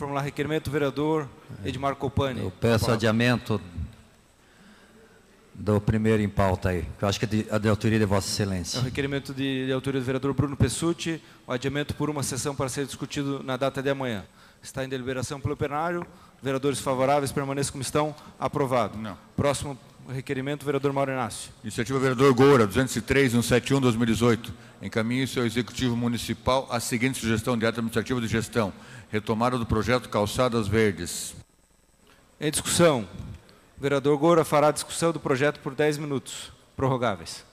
formular requerimento do vereador Edmar Copani. Eu peço adiamento do primeiro em pauta aí, que eu acho que é de autoria de Vossa Excelência. É o requerimento de autoria do vereador Bruno Pessutti, o adiamento por uma sessão para ser discutido na data de amanhã. Está em deliberação pelo plenário. Vereadores favoráveis permaneçam como estão. Aprovado. Não. Próximo requerimento, vereador Mauro Inácio. Iniciativa vereador Goura, 203.171/2018. Encaminhe-se ao Executivo Municipal a seguinte sugestão de ato administrativo de gestão. Retomada do projeto Calçadas Verdes. Em discussão. O vereador Goura fará a discussão do projeto por 10 minutos. Prorrogáveis.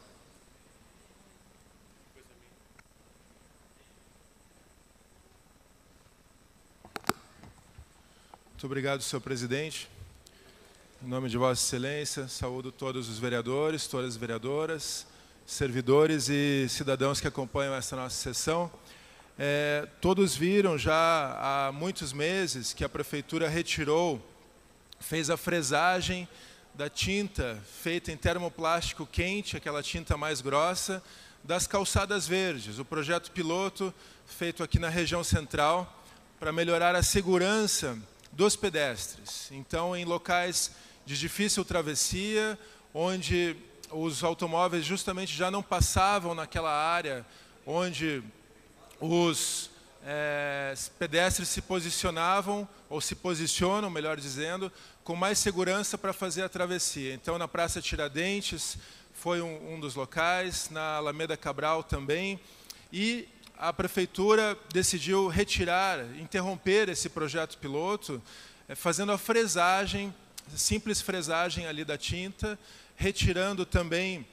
Muito obrigado, senhor presidente. Em nome de Vossa Excelência, saúdo todos os vereadores, todas as vereadoras, servidores e cidadãos que acompanham esta nossa sessão. Todos viram já há muitos meses que a Prefeitura fez a fresagem da tinta feita em termoplástico quente, aquela tinta mais grossa, das calçadas verdes. O projeto piloto feito aqui na região central para melhorar a segurança dos pedestres. Então, em locais de difícil travessia, onde os automóveis justamente já não passavam naquela área onde os pedestres se posicionavam, ou se posicionam, melhor dizendo, com mais segurança para fazer a travessia. Então, na Praça Tiradentes foi um dos locais, na Alameda Cabral também, e a Prefeitura decidiu interromper esse projeto piloto, fazendo a fresagem, simples fresagem ali da tinta, retirando também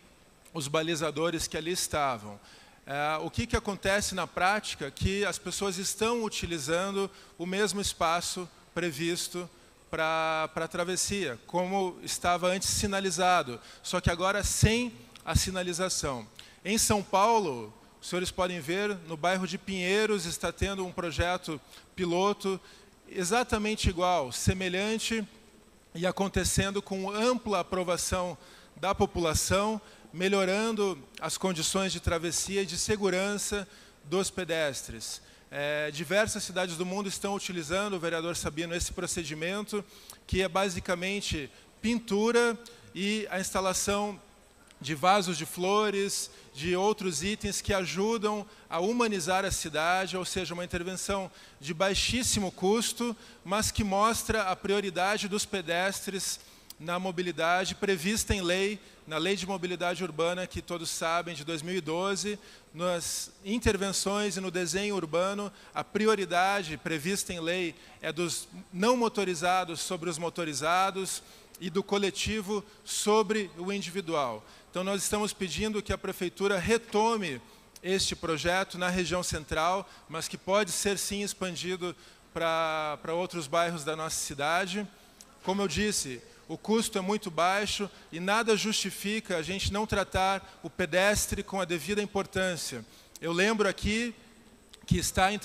os balizadores que ali estavam. O que acontece na prática? Que as pessoas estão utilizando o mesmo espaço previsto para a travessia, como estava antes sinalizado, só que agora sem a sinalização. Em São Paulo, os senhores podem ver, no bairro de Pinheiros está tendo um projeto piloto exatamente igual, semelhante, e acontecendo com ampla aprovação da população, melhorando as condições de travessia e de segurança dos pedestres. Diversas cidades do mundo estão utilizando, o vereador Sabino, esse procedimento, que é basicamente pintura e a instalação de vasos de flores, de outros itens que ajudam a humanizar a cidade, ou seja, uma intervenção de baixíssimo custo, mas que mostra a prioridade dos pedestres na mobilidade prevista em lei, na Lei de Mobilidade Urbana, que todos sabem, de 2012, nas intervenções e no desenho urbano, a prioridade prevista em lei é dos não motorizados sobre os motorizados e do coletivo sobre o individual. Então, nós estamos pedindo que a Prefeitura retome este projeto na região central, mas que pode ser, sim, expandido para outros bairros da nossa cidade. Como eu disse, o custo é muito baixo e nada justifica a gente não tratar o pedestre com a devida importância. Eu lembro aqui que está em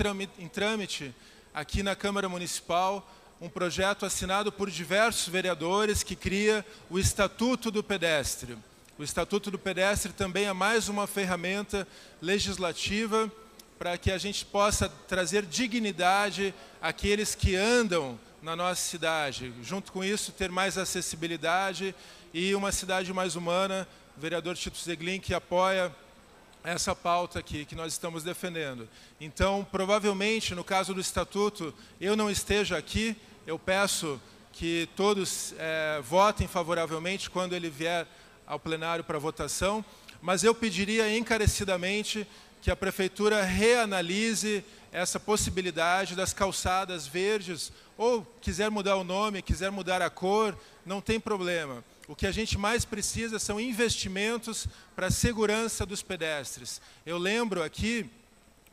trâmite, aqui na Câmara Municipal, um projeto assinado por diversos vereadores que cria o Estatuto do Pedestre. O Estatuto do Pedestre também é mais uma ferramenta legislativa para que a gente possa trazer dignidade àqueles que andam na nossa cidade. Junto com isso, ter mais acessibilidade e uma cidade mais humana. O vereador Tito Zeglin, que apoia essa pauta aqui que nós estamos defendendo. Então, provavelmente, no caso do Estatuto, eu não esteja aqui. Eu peço que todos votem favoravelmente quando ele vier ao plenário para votação, mas eu pediria encarecidamente que a Prefeitura reanalise essa possibilidade das calçadas verdes, ou quiser mudar o nome, quiser mudar a cor, não tem problema. O que a gente mais precisa são investimentos para a segurança dos pedestres. Eu lembro aqui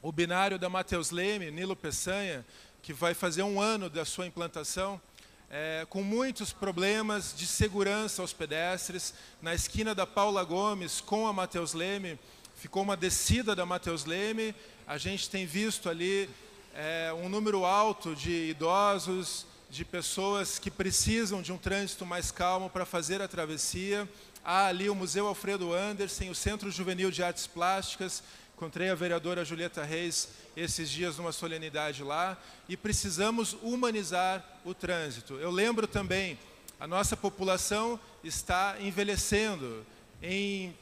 o binário da Matheus Leme, Nilo Peçanha, que vai fazer 1 ano da sua implantação, com muitos problemas de segurança aos pedestres. Na esquina da Paula Gomes com a Matheus Leme, ficou uma descida da Matheus Leme. A gente tem visto ali um número alto de idosos, de pessoas que precisam de um trânsito mais calmo para fazer a travessia. Há ali o Museu Alfredo Anderson, o Centro Juvenil de Artes Plásticas, Encontrei a vereadora Julieta Reis esses dias numa solenidade lá, e precisamos humanizar o trânsito. Eu lembro também, a nossa população está envelhecendo. Em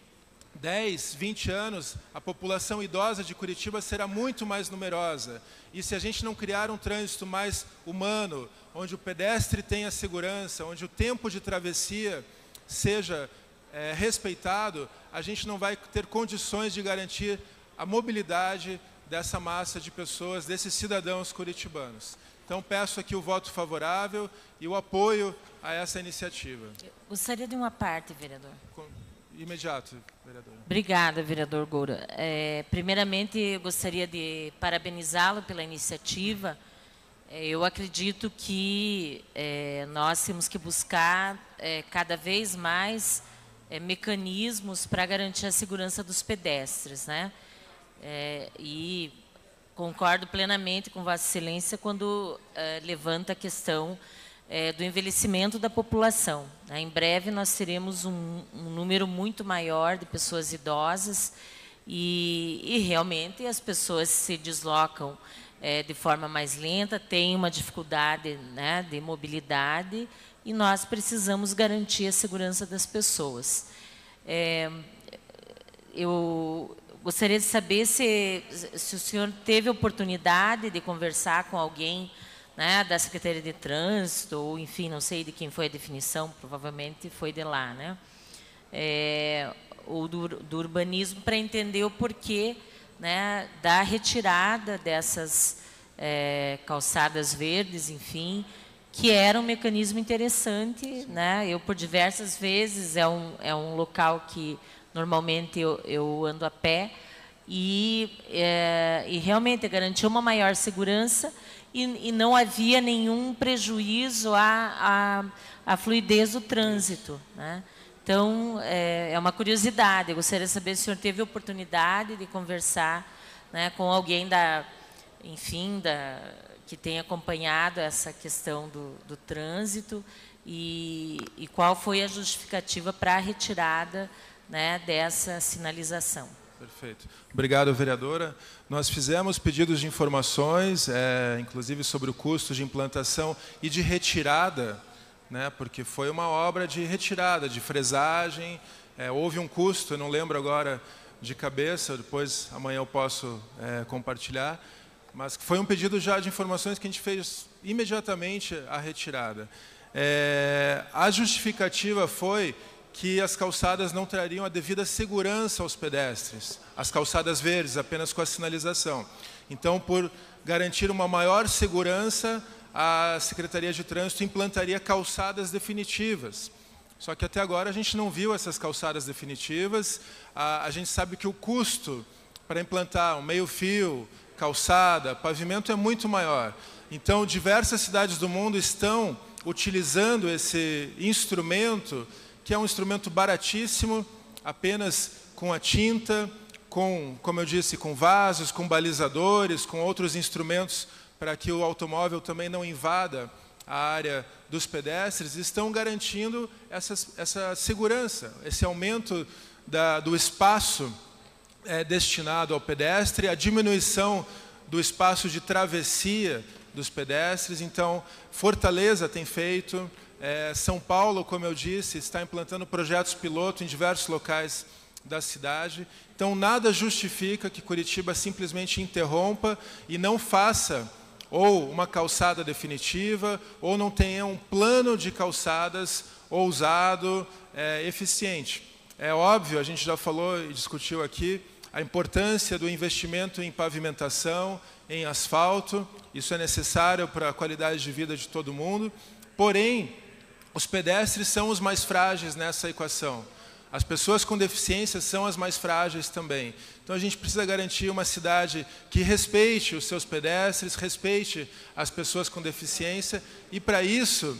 10, 20 anos, a população idosa de Curitiba será muito mais numerosa. E se a gente não criar um trânsito mais humano, onde o pedestre tenha segurança, onde o tempo de travessia seja respeitado, a gente não vai ter condições de garantir a mobilidade dessa massa de pessoas, desses cidadãos curitibanos. Então, peço aqui o voto favorável e o apoio a essa iniciativa. Gostaria de uma parte, vereador. Imediato, vereador. Obrigada, vereador Goura. Primeiramente, eu gostaria de parabenizá-lo pela iniciativa. Eu acredito que nós temos que buscar cada vez mais mecanismos para garantir a segurança dos pedestres, né? E concordo plenamente com Vossa Excelência quando levanta a questão do envelhecimento da população. Em breve nós teremos um número muito maior de pessoas idosas e realmente as pessoas se deslocam de forma mais lenta, têm uma dificuldade, né, de mobilidade, e nós precisamos garantir a segurança das pessoas. Eu gostaria de saber se o senhor teve oportunidade de conversar com alguém, né, da Secretaria de Trânsito, ou enfim, não sei de quem foi a definição, provavelmente foi de lá, né? Ou do urbanismo, para entender o porquê, né, da retirada dessas calçadas verdes, enfim, que era um mecanismo interessante, né? Eu, por diversas vezes, é um local que normalmente eu ando a pé, e realmente garantiu uma maior segurança, e não havia nenhum prejuízo à fluidez do trânsito, né? Então, é uma curiosidade. Eu gostaria de saber se o senhor teve oportunidade de conversar, né, com alguém que tenha acompanhado essa questão do trânsito, e qual foi a justificativa para a retirada, né, dessa sinalização. Perfeito. Obrigado, vereadora. Nós fizemos pedidos de informações, inclusive sobre o custo de implantação e de retirada, né, porque foi uma obra de retirada, de fresagem. Houve um custo, eu não lembro agora de cabeça, depois amanhã eu posso compartilhar, mas foi um pedido já de informações que a gente fez imediatamente a retirada. A justificativa foi que as calçadas não trariam a devida segurança aos pedestres, as calçadas verdes, apenas com a sinalização. Então, por garantir uma maior segurança, a Secretaria de Trânsito implantaria calçadas definitivas. Só que até agora a gente não viu essas calçadas definitivas. A gente sabe que o custo para implantar um meio-fio, calçada, pavimento é muito maior. Então, diversas cidades do mundo estão utilizando esse instrumento, que é um instrumento baratíssimo, apenas com a tinta, como eu disse, com vasos, com balizadores, com outros instrumentos para que o automóvel também não invada a área dos pedestres, estão garantindo essa segurança, esse aumento do espaço destinado ao pedestre, a diminuição do espaço de travessia dos pedestres. Então, Fortaleza tem feito, São Paulo, como eu disse, está implantando projetos piloto em diversos locais da cidade. Então, nada justifica que Curitiba simplesmente interrompa e não faça ou uma calçada definitiva, ou não tenha um plano de calçadas ousado, eficiente. É óbvio, a gente já falou e discutiu aqui, a importância do investimento em pavimentação, em asfalto. Isso é necessário para a qualidade de vida de todo mundo. Porém, os pedestres são os mais frágeis nessa equação. As pessoas com deficiência são as mais frágeis também. Então, a gente precisa garantir uma cidade que respeite os seus pedestres, respeite as pessoas com deficiência. E, para isso,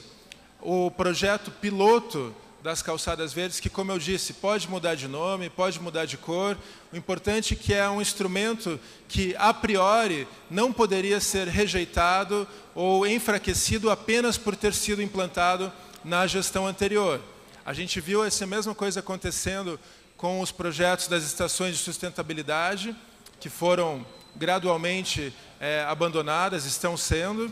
o projeto piloto das calçadas verdes, que, como eu disse, pode mudar de nome, pode mudar de cor. O importante é que é um instrumento que, a priori, não poderia ser rejeitado ou enfraquecido apenas por ter sido implantado na gestão anterior. A gente viu essa mesma coisa acontecendo com os projetos das estações de sustentabilidade. que foram gradualmente abandonadas, estão sendo,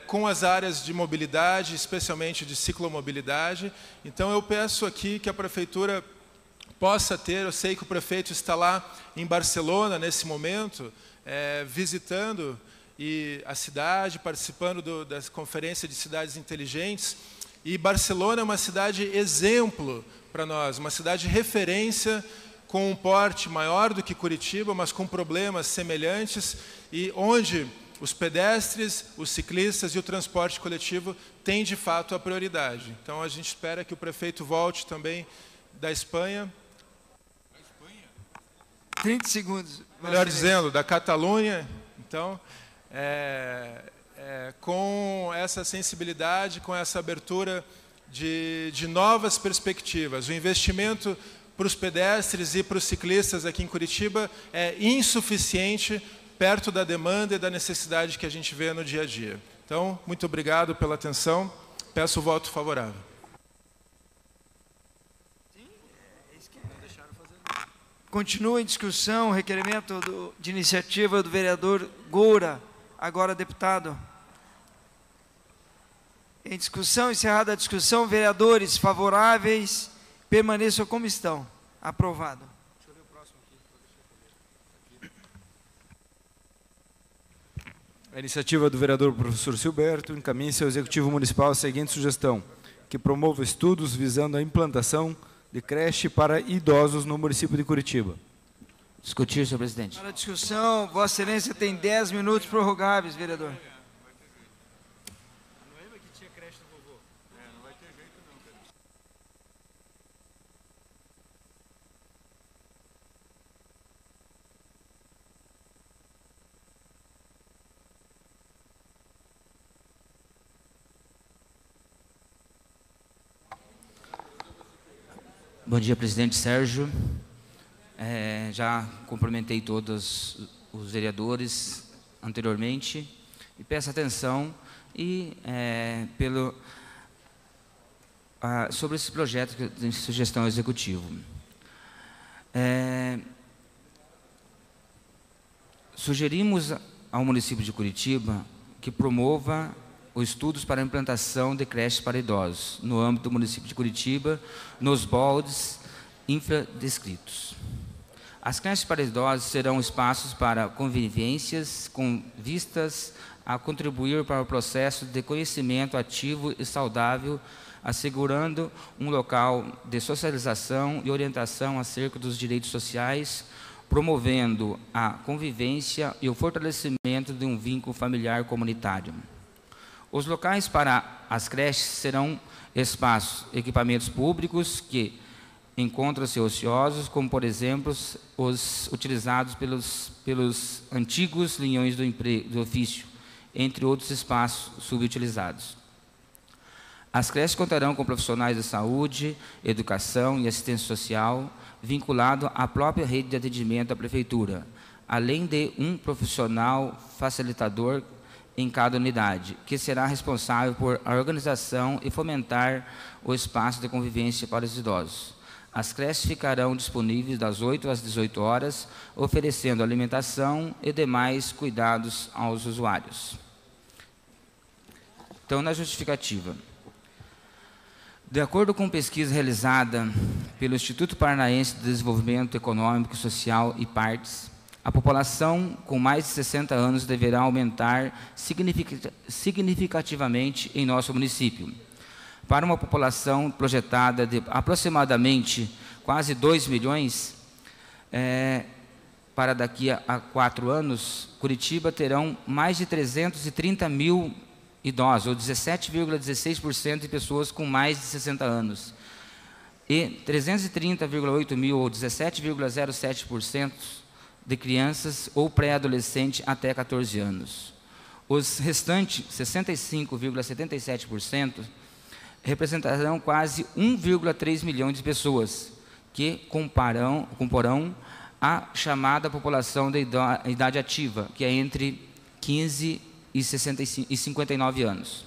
com as áreas de mobilidade, especialmente de ciclomobilidade. Então, eu peço aqui que a Prefeitura possa ter, eu sei que o prefeito está lá em Barcelona, nesse momento, visitando a cidade, participando da Conferência de Cidades Inteligentes. E Barcelona é uma cidade exemplo para nós, uma cidade referência, com um porte maior do que Curitiba, mas com problemas semelhantes, e onde os pedestres, os ciclistas e o transporte coletivo têm, de fato, a prioridade. Então, a gente espera que o prefeito volte também da Espanha. 30 segundos. Melhor dizendo, da Catalunha. Então, com essa sensibilidade, com essa abertura de novas perspectivas. O investimento para os pedestres e para os ciclistas aqui em Curitiba é insuficiente perto da demanda e da necessidade que a gente vê no dia a dia. Então, muito obrigado pela atenção. Peço o voto favorável. Continua em discussão o requerimento de iniciativa do vereador Goura, agora deputado. Em discussão, encerrada a discussão, vereadores favoráveis, permaneçam como estão. Aprovado. Deixa eu ver o próximo aqui. A iniciativa do vereador professor Silberto encaminha-se ao Executivo Municipal a seguinte sugestão: que promova estudos visando a implantação de creche para idosos no município de Curitiba. Discutir, senhor presidente. Para a discussão, Vossa Excelência tem 10 minutos prorrogáveis, vereador. Bom dia, presidente Sérgio. Já cumprimentei todos os vereadores anteriormente e peço atenção sobre esse projeto de sugestão executiva. Sugerimos ao município de Curitiba que promova os estudos para a implantação de creches para idosos no âmbito do município de Curitiba, nos moldes infradescritos. As creches para idosos serão espaços para convivências com vistas a contribuir para o processo de conhecimento ativo e saudável, assegurando um local de socialização e orientação acerca dos direitos sociais, promovendo a convivência e o fortalecimento de um vínculo familiar comunitário. Os locais para as creches serão espaços, equipamentos públicos que encontram-se ociosos, como, por exemplo, os utilizados pelos antigos linhões do ofício, entre outros espaços subutilizados. As creches contarão com profissionais de saúde, educação e assistência social, vinculado à própria rede de atendimento da Prefeitura, além de um profissional facilitador em cada unidade, que será responsável por a organização e fomentar o espaço de convivência para os idosos. As creches ficarão disponíveis das 8 às 18 horas, oferecendo alimentação e demais cuidados aos usuários. Então, na justificativa, de acordo com pesquisa realizada pelo Instituto Paranaense de Desenvolvimento Econômico, Social e Partes, a população com mais de 60 anos deverá aumentar significativamente em nosso município. Para uma população projetada de aproximadamente quase 2 milhões, para daqui a 4 anos, Curitiba terão mais de 330 mil idosos, ou 17,16% de pessoas com mais de 60 anos, e 330,8 mil, ou 17,07%, de crianças ou pré-adolescentes até 14 anos. Os restantes, 65,77%, representarão quase 1,3 milhão de pessoas, que comporão a chamada população da idade ativa, que é entre 15 e 59 anos.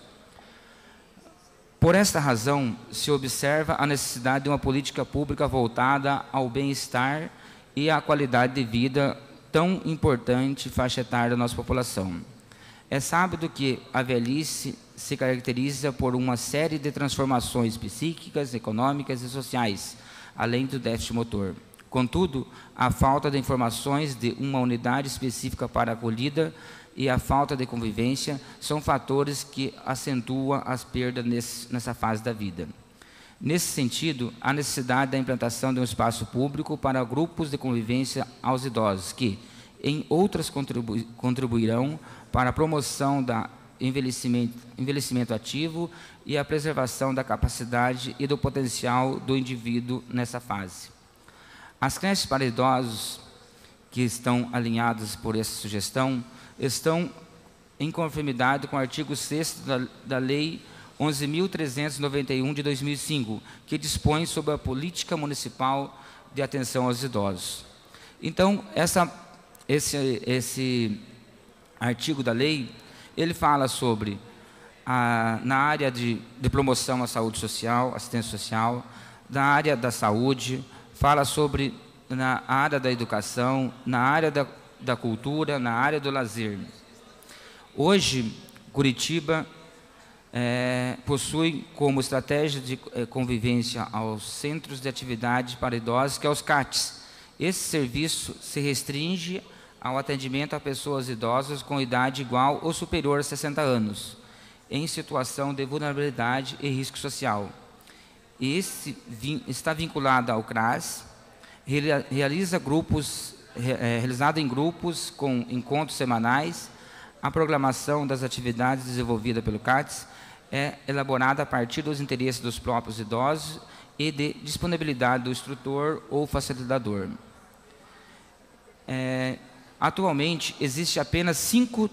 Por esta razão, se observa a necessidade de uma política pública voltada ao bem-estar e a qualidade de vida tão importante faixa etária da nossa população. É sábio que a velhice se caracteriza por uma série de transformações psíquicas, econômicas e sociais, além do déficit motor. Contudo, a falta de informações de uma unidade específica para a acolhida e a falta de convivência são fatores que acentuam as perdas nessa fase da vida. Nesse sentido, há necessidade da implantação de um espaço público para grupos de convivência aos idosos, que, em outras, contribuirão para a promoção do envelhecimento ativo e a preservação da capacidade e do potencial do indivíduo nessa fase. As creches para idosos que estão alinhadas por essa sugestão estão em conformidade com o artigo 6º da Lei 11.391 de 2005, que dispõe sobre a política municipal de atenção aos idosos. Então, esse artigo da lei, ele fala sobre, na área de promoção à saúde social, assistência social, na área da saúde, fala sobre, na área da educação, na área da cultura, na área do lazer. Hoje, Curitiba possui como estratégia de convivência aos centros de atividade para idosos, que é os CATs. Esse serviço se restringe ao atendimento a pessoas idosas com idade igual ou superior a 60 anos, em situação de vulnerabilidade e risco social. Esse está vinculado ao CRAS, realizado em grupos com encontros semanais. A programação das atividades desenvolvida pelo CATS é elaborada a partir dos interesses dos próprios idosos e de disponibilidade do instrutor ou facilitador. Atualmente, existe apenas 5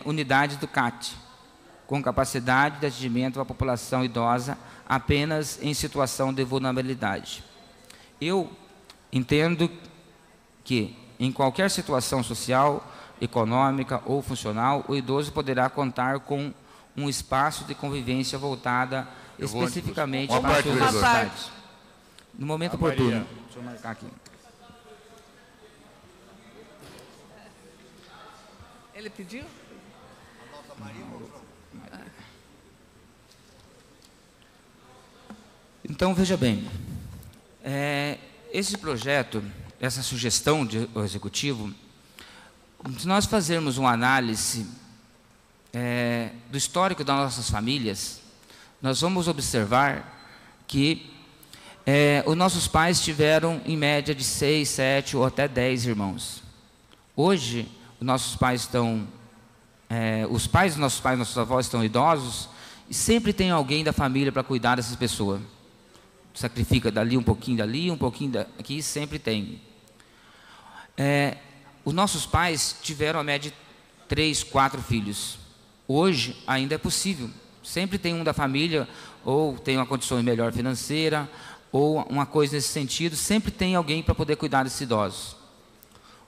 unidades do CAT, com capacidade de atendimento à população idosa apenas em situação de vulnerabilidade. Eu entendo que, em qualquer situação social, econômica ou funcional, o idoso poderá contar com um espaço de convivência voltada especificamente para as suas necessidades. No momento oportuno. Deixa eu marcar aqui. Ele pediu? Então, veja bem, esse projeto, essa sugestão do Executivo, se nós fazermos uma análise do histórico das nossas famílias, nós vamos observar que os nossos pais tiveram, em média, de 6, 7 ou até 10 irmãos. Hoje, os nossos pais estão, os pais dos nossos pais, nossos avós estão idosos, e sempre tem alguém da família para cuidar dessas pessoas. Sacrifica dali, um pouquinho daqui, sempre tem. Os nossos pais tiveram a média de 3, 4 filhos. Hoje ainda é possível. Sempre tem um da família, ou tem uma condição melhor financeira, ou uma coisa nesse sentido, sempre tem alguém para poder cuidar desses idosos.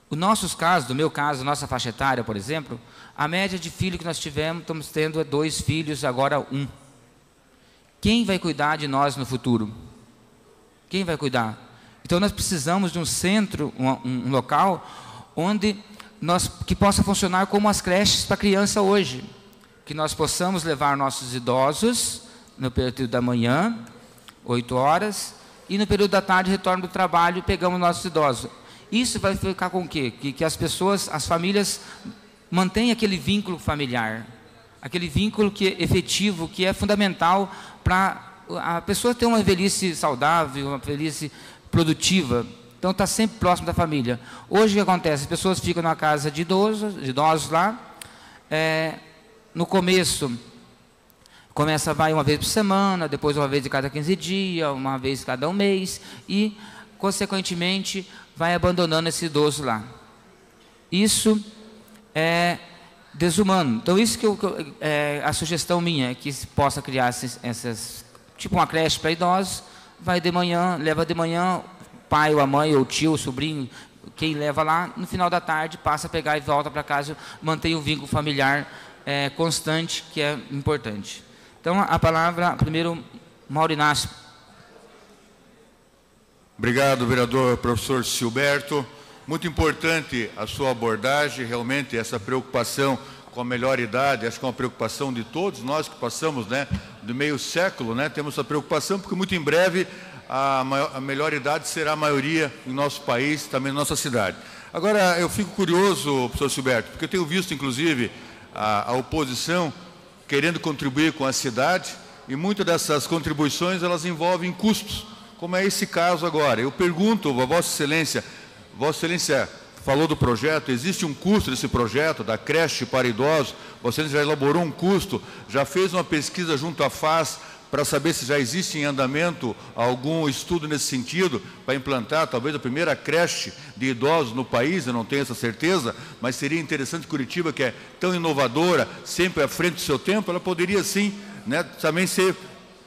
Os nossos casos, no meu caso, nossa faixa etária, por exemplo, a média de filho que nós tivemos, estamos tendo 2 filhos, agora 1. Quem vai cuidar de nós no futuro? Quem vai cuidar? Então nós precisamos de um centro, um local que possa funcionar como as creches para criança hoje, que nós possamos levar nossos idosos no período da manhã, 8 horas, e no período da tarde retorno do trabalho e pegamos nossos idosos. Isso vai ficar com o quê? Que as pessoas, as famílias mantenham aquele vínculo familiar, aquele vínculo efetivo, que é fundamental para a pessoa ter uma velhice saudável, uma velhice produtiva. Então, está sempre próximo da família. Hoje, o que acontece? As pessoas ficam na casa de idosos lá. No começo, vai uma vez por semana, depois uma vez de cada 15 dias, uma vez cada um mês, e, consequentemente, vai abandonando esse idoso lá. Isso é desumano. Então, isso que a sugestão minha é que se possa criar tipo uma creche para idosos, leva de manhã, pai ou a mãe, ou o tio, o sobrinho, quem leva lá, no final da tarde, passa a pegar e volta para casa, mantém um vínculo familiar constante, que é importante. Então, a palavra, primeiro, Mauro Inácio. Obrigado, vereador professor Silberto. Muito importante a sua abordagem, realmente essa preocupação com a melhor idade, acho que é uma preocupação de todos nós que passamos, né, do meio século, né, temos essa preocupação, porque muito em breve a melhor idade será a maioria em nosso país, também na nossa cidade. Agora, eu fico curioso, professor Silberto, porque eu tenho visto, inclusive, a oposição querendo contribuir com a cidade, e muitas dessas contribuições, elas envolvem custos, como é esse caso agora. Eu pergunto a Vossa Excelência falou do projeto, existe um custo desse projeto, da creche para idosos, Vossa Excelência já elaborou um custo, já fez uma pesquisa junto à FAS, para saber se já existe em andamento algum estudo nesse sentido, para implantar talvez a primeira creche de idosos no país, eu não tenho essa certeza, mas seria interessante Curitiba, que é tão inovadora, sempre à frente do seu tempo, ela poderia sim, né, também ser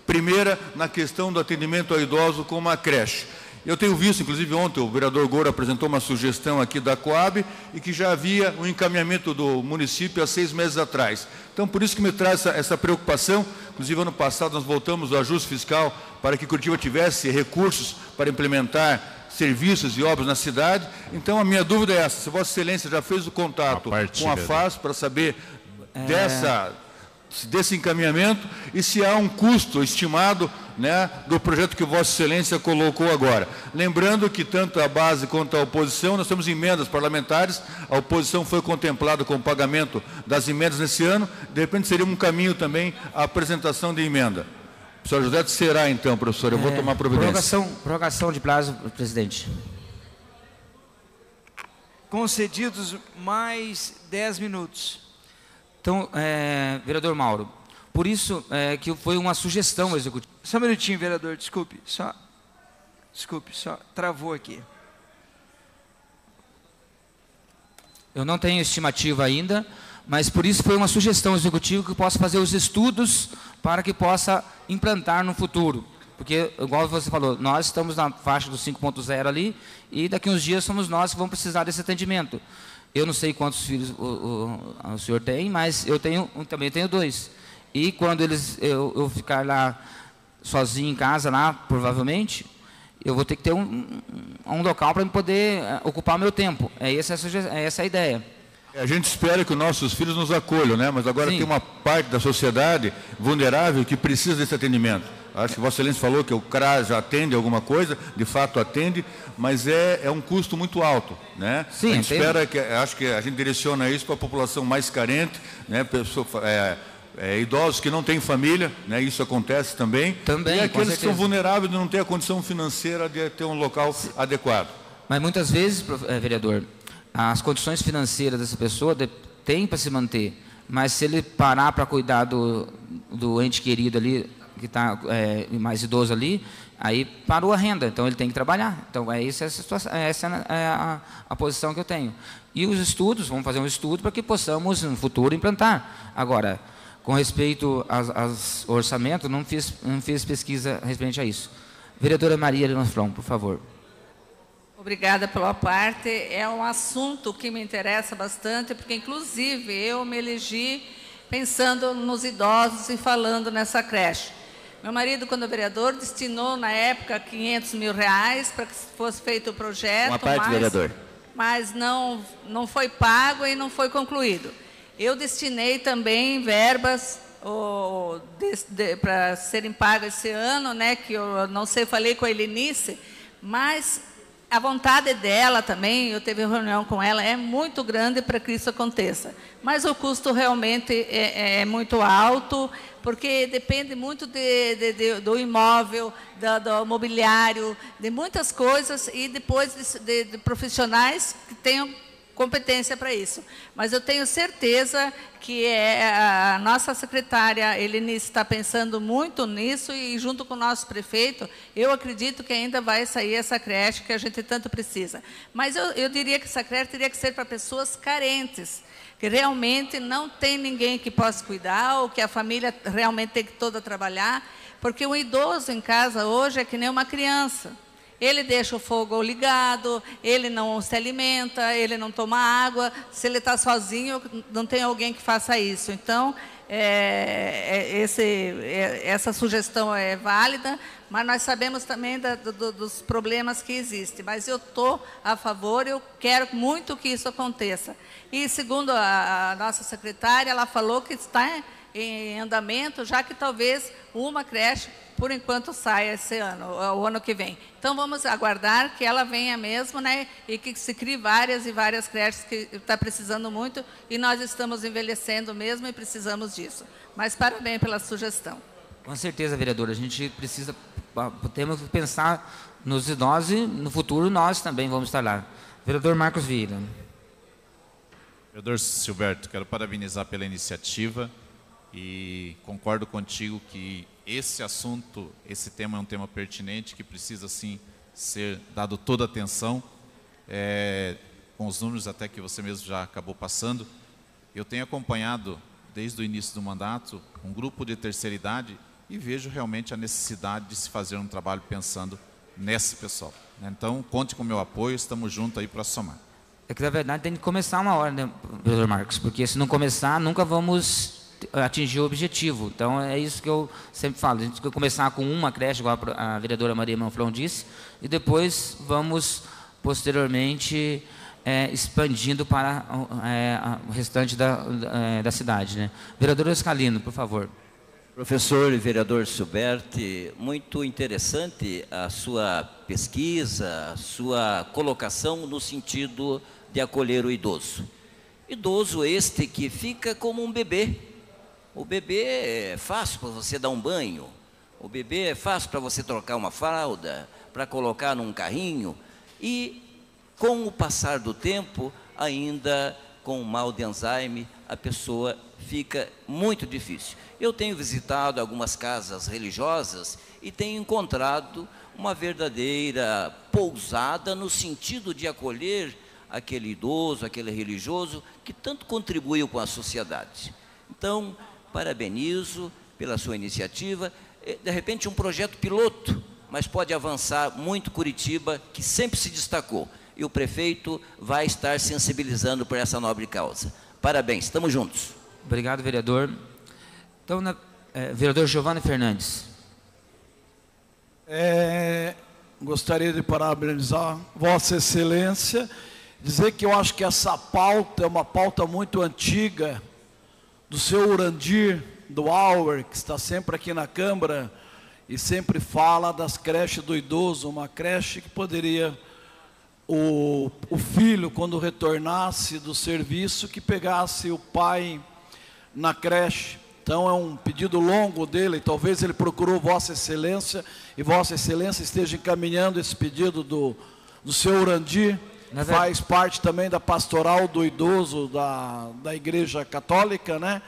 primeira na questão do atendimento ao idoso com uma creche. Eu tenho visto, inclusive ontem, o vereador Goura apresentou uma sugestão aqui da Coab e que já havia um encaminhamento do município há 6 meses atrás. Então, por isso que me traz essa preocupação. Inclusive, ano passado, nós voltamos ao ajuste fiscal para que Curitiba tivesse recursos para implementar serviços e obras na cidade. Então, a minha dúvida é essa, se Vossa Excelência já fez o contato com a FAS para saber desse encaminhamento e se há um custo estimado, né, do projeto que Vossa Excelência colocou agora. Lembrando que tanto a base quanto a oposição, nós temos emendas parlamentares, a oposição foi contemplada com o pagamento das emendas nesse ano, de repente seria um caminho também a apresentação de emenda. Professor José, será então, professor, eu vou tomar providência. Prorrogação de prazo, presidente. Concedidos mais 10 minutos. Então, vereador Mauro, por isso que foi uma sugestão executiva. Só um minutinho, vereador, desculpe, só travou aqui. Eu não tenho estimativa ainda, mas por isso foi uma sugestão executiva que eu possa fazer os estudos para que possa implantar no futuro. Porque, igual você falou, nós estamos na faixa do 5.0 ali, e daqui uns dias somos nós que vamos precisar desse atendimento. Eu não sei quantos filhos o senhor tem, mas eu também tenho 2. E quando eu ficar lá sozinho em casa, lá, provavelmente, eu vou ter que ter um local para poder ocupar o meu tempo. É essa a ideia. A gente espera que os nossos filhos nos acolham, né? Mas agora Sim. tem uma parte da sociedade vulnerável que precisa desse atendimento. Acho que Vossa Excelência falou que o CRAS já atende alguma coisa, de fato atende, mas é um custo muito alto, né? Sim, a gente espera acho que a gente direciona isso para a população mais carente, né? Idosos que não têm família, né? Isso acontece também. Também, e aqueles com que são vulneráveis e não têm a condição financeira de ter um local adequado. Mas muitas vezes, vereador, as condições financeiras dessa pessoa têm para se manter, mas se ele parar para cuidar do ente querido ali, que está mais idoso ali, aí parou a renda, então ele tem que trabalhar. Então, essa é a situação, essa é a posição que eu tenho. E os estudos, vamos fazer um estudo para que possamos, no futuro, implantar. Agora, com respeito ao orçamento, não fiz pesquisa referente a isso. Vereadora Maria Lanfron, por favor. Obrigada pela parte. É um assunto que me interessa bastante, porque, inclusive, eu me elegi pensando nos idosos e falando nessa creche. Meu marido, quando vereador, destinou, na época, R$500 mil para que fosse feito o projeto. Uma parte, vereador. Mas não foi pago e não foi concluído. Eu destinei também verbas para serem pagas esse ano, né, que eu não sei, falei com a Helenice, mas a vontade dela também, eu tive reunião com ela, é muito grande para que isso aconteça. Mas o custo realmente é muito alto, porque depende muito do imóvel, do mobiliário, de muitas coisas, e depois de profissionais que tenham competência para isso. Mas eu tenho certeza que a nossa secretária Helenice está pensando muito nisso, e junto com o nosso prefeito, eu acredito que ainda vai sair essa creche que a gente tanto precisa. Mas eu diria que essa creche teria que ser para pessoas carentes, que realmente não tem ninguém que possa cuidar, ou que a família realmente tem que toda trabalhar, porque um idoso em casa hoje é que nem uma criança. Ele deixa o fogo ligado, ele não se alimenta, ele não toma água. Se ele está sozinho, não tem alguém que faça isso. Então, essa sugestão é válida, mas nós sabemos também dos problemas que existem. Mas eu estou a favor, eu quero muito que isso aconteça. E, segundo a nossa secretária, ela falou que está em andamento, já que talvez uma creche, por enquanto, saia esse ano, o ano que vem. Então, vamos aguardar que ela venha mesmo, né, e que se crie várias e várias creches, que está precisando muito, e nós estamos envelhecendo mesmo e precisamos disso. Mas parabéns pela sugestão. Com certeza, vereadora, a gente precisa, temos que pensar nos idosos e no futuro nós também vamos estar lá. Vereador Marcos Vieira. Vereador Silberto, quero parabenizar pela iniciativa e concordo contigo que esse assunto, esse tema é um tema pertinente, que precisa, sim, ser dado toda a atenção, com os números até que você mesmo já acabou passando. Eu tenho acompanhado, desde o início do mandato, um grupo de terceira idade e vejo realmente a necessidade de se fazer um trabalho pensando nesse pessoal. Então, conte com o meu apoio, estamos juntos aí para somar. É que, na verdade, tem que começar uma hora, né, vereador Marcos? Porque se não começar, nunca vamos atingir o objetivo. Então, é isso que eu sempre falo. A gente tem que começar com uma creche, igual a vereadora Maria Manflon disse, e depois vamos, posteriormente, expandindo para o restante da cidade, né? Vereador Escalino, por favor. Professor e vereador Silberti, muito interessante a sua pesquisa, a sua colocação no sentido de acolher o idoso. Idoso este que fica como um bebê. O bebê é fácil para você dar um banho, o bebê é fácil para você trocar uma fralda, para colocar num carrinho, e com o passar do tempo, ainda com o mal de Alzheimer, a pessoa fica muito difícil. Eu tenho visitado algumas casas religiosas e tenho encontrado uma verdadeira pousada no sentido de acolher aquele idoso, aquele religioso que tanto contribuiu com a sociedade. Então, parabenizo pela sua iniciativa. De repente, um projeto piloto, mas pode avançar muito Curitiba, que sempre se destacou. E o prefeito vai estar sensibilizando por essa nobre causa. Parabéns, estamos juntos. Obrigado, vereador. Então, vereador Giovanni Fernandes. Gostaria de parabenizar Vossa Excelência, dizer que eu acho que essa pauta é uma pauta muito antiga, do seu Urandir, do Auer, que está sempre aqui na Câmara, e sempre fala das creches do idoso, uma creche que poderia, o filho, quando retornasse do serviço, que pegasse o pai na creche. Então é um pedido longo dele, talvez ele procurou Vossa Excelência, e Vossa Excelência esteja encaminhando esse pedido do seu Urandir, faz parte também da pastoral do idoso da Igreja Católica, né?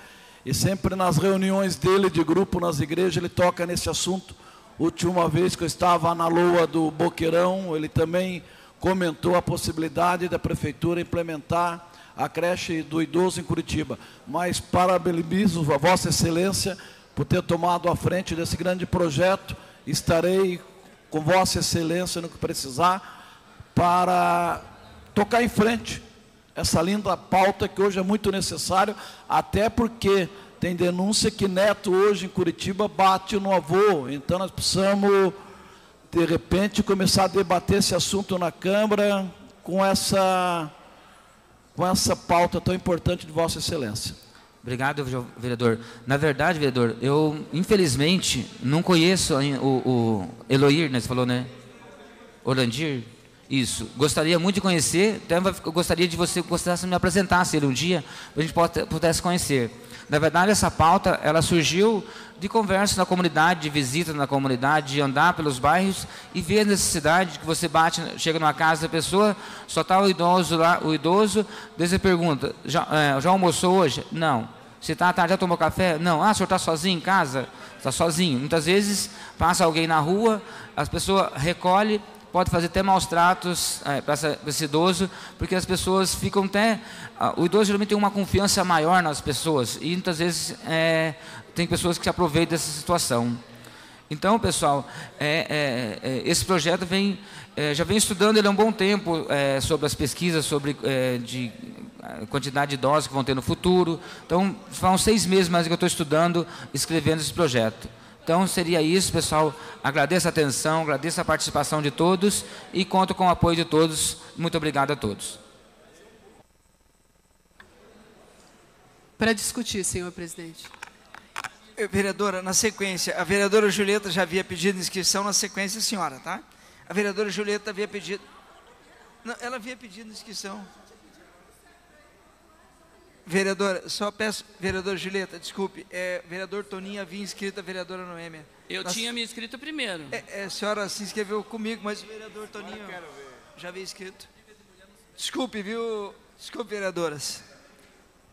E sempre nas reuniões dele de grupo nas igrejas ele toca nesse assunto. Última vez que eu estava na Lua do Boqueirão, ele também comentou a possibilidade da prefeitura implementar a creche do idoso em Curitiba. Mas parabenizo a Vossa Excelência por ter tomado a frente desse grande projeto. Estarei com Vossa Excelência no que precisar para tocar em frente essa linda pauta que hoje é muito necessário, até porque tem denúncia que neto hoje em Curitiba bate no avô. Então nós precisamos, de repente, começar a debater esse assunto na Câmara com essa pauta tão importante de Vossa Excelência. Obrigado, vereador. Na verdade, vereador, eu, infelizmente, não conheço o Eloir, né? Você falou, né? Orandir? Isso. Gostaria muito de conhecer, até eu gostaria de você me apresentasse ele um dia, para a gente pudesse conhecer. Na verdade, essa pauta, ela surgiu de conversa na comunidade, de visita na comunidade, de andar pelos bairros e ver a necessidade que você chega numa casa da pessoa, só está o idoso lá, daí você pergunta, já almoçou hoje? Não. Você está à tarde, já tomou café? Não. Ah, o senhor está sozinho em casa? Está sozinho. Muitas vezes passa alguém na rua, as pessoas recolhem, pode fazer até maus tratos para esse idoso, porque as pessoas ficam até... o idoso geralmente tem uma confiança maior nas pessoas, e muitas vezes tem pessoas que se aproveitam dessa situação. Então, pessoal, esse projeto já vem estudando ele há um bom tempo sobre as pesquisas, sobre a quantidade de idosos que vão ter no futuro. Então, são 6 meses mais que eu estou estudando, escrevendo esse projeto. Então, seria isso, pessoal. Agradeço a atenção, agradeço a participação de todos e conto com o apoio de todos. Muito obrigado a todos. Para discutir, senhor presidente. Vereadora, na sequência, a vereadora Julieta já havia pedido inscrição, na sequência, a senhora, tá? A vereadora Julieta havia pedido... Não, ela havia pedido inscrição. Vereadora, só peço... Vereadora Julieta, desculpe, vereador Toninho havia inscrito a vereadora Noêmia. Eu tinha me inscrito primeiro. A senhora se inscreveu comigo, mas o vereador Toninho já havia inscrito. Desculpe, viu? Desculpe, vereadoras.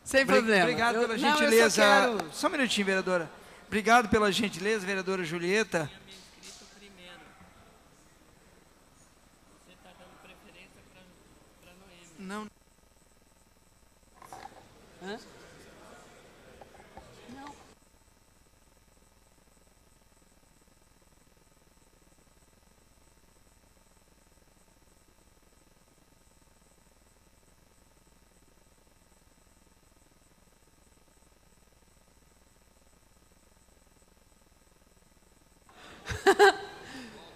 Sem problema. Obrigado pela gentileza. Só um minutinho, vereadora. Obrigado pela gentileza, vereadora Julieta. Você está dando preferência para Noêmia. Não. Hã? Não.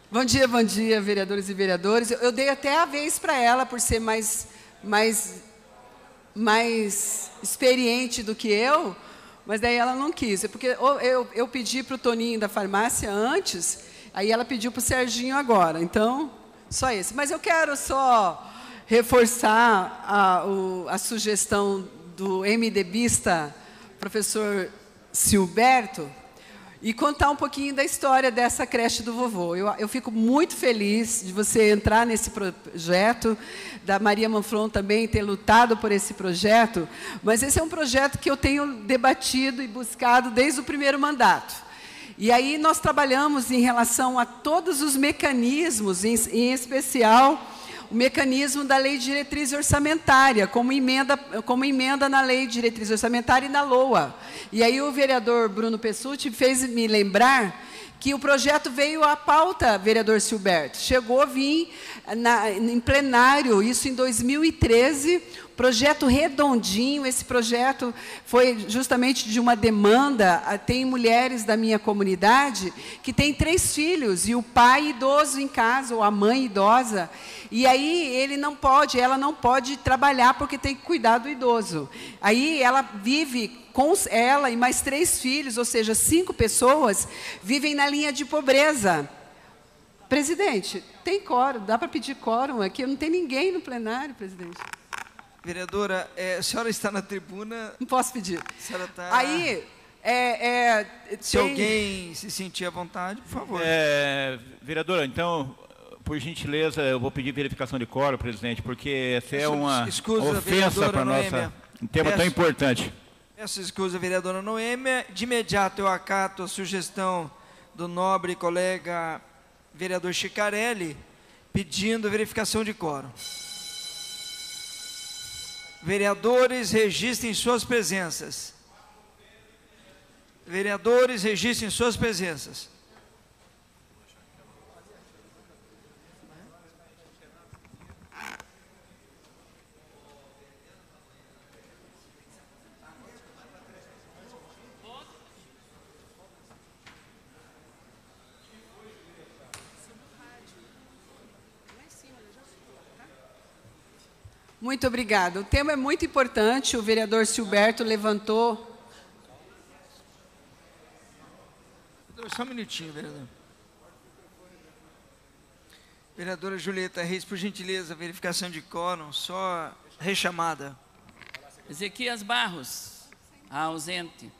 Bom dia, vereadores e vereadores. Eu dei até a vez para ela, por ser mais experiente do que eu, mas daí ela não quis. Porque eu pedi para o Toninho da farmácia antes, aí ela pediu para o Serginho agora. Então, só esse. Mas eu quero só reforçar a sugestão do MDBista, professor Silberto, e contar um pouquinho da história dessa creche do vovô. Eu fico muito feliz de você entrar nesse projeto, da Maria Manfron também ter lutado por esse projeto, mas esse é um projeto que eu tenho debatido e buscado desde o primeiro mandato. E aí nós trabalhamos em relação a todos os mecanismos, em especial o mecanismo da Lei de Diretriz Orçamentária, como emenda na Lei de Diretriz Orçamentária e na LOA. E aí o vereador Bruno Pessutti fez me lembrar que o projeto veio à pauta, vereador Silberto. Chegou a vir em plenário, isso em 2013, projeto redondinho. Esse projeto foi justamente de uma demanda. Tem mulheres da minha comunidade que têm 3 filhos, e o pai idoso em casa, ou a mãe idosa, e aí ela não pode trabalhar porque tem que cuidar do idoso. Aí ela vive com ela e mais 3 filhos, ou seja, 5 pessoas vivem na linha de pobreza. Presidente, tem quórum, dá para pedir quórum aqui? Não tem ninguém no plenário, presidente. Vereadora, a senhora está na tribuna. Não posso pedir. A senhora está... Aí, se alguém se sentir à vontade, por favor. Vereadora, então, por gentileza, eu vou pedir verificação de quórum, presidente, porque essa é uma ofensa para nossa... Um tema tão importante. Peço escusa, vereadora Noêmia. De imediato eu acato a sugestão do nobre colega vereador Chicarelli, pedindo verificação de quórum. Vereadores, registrem suas presenças. Vereadores, registrem suas presenças. Muito obrigada. O tema é muito importante, o vereador Silberto levantou. Só um minutinho, vereador. Vereadora Julieta Reis, por gentileza, verificação de quórum, só rechamada. Ezequias Barros, ausente.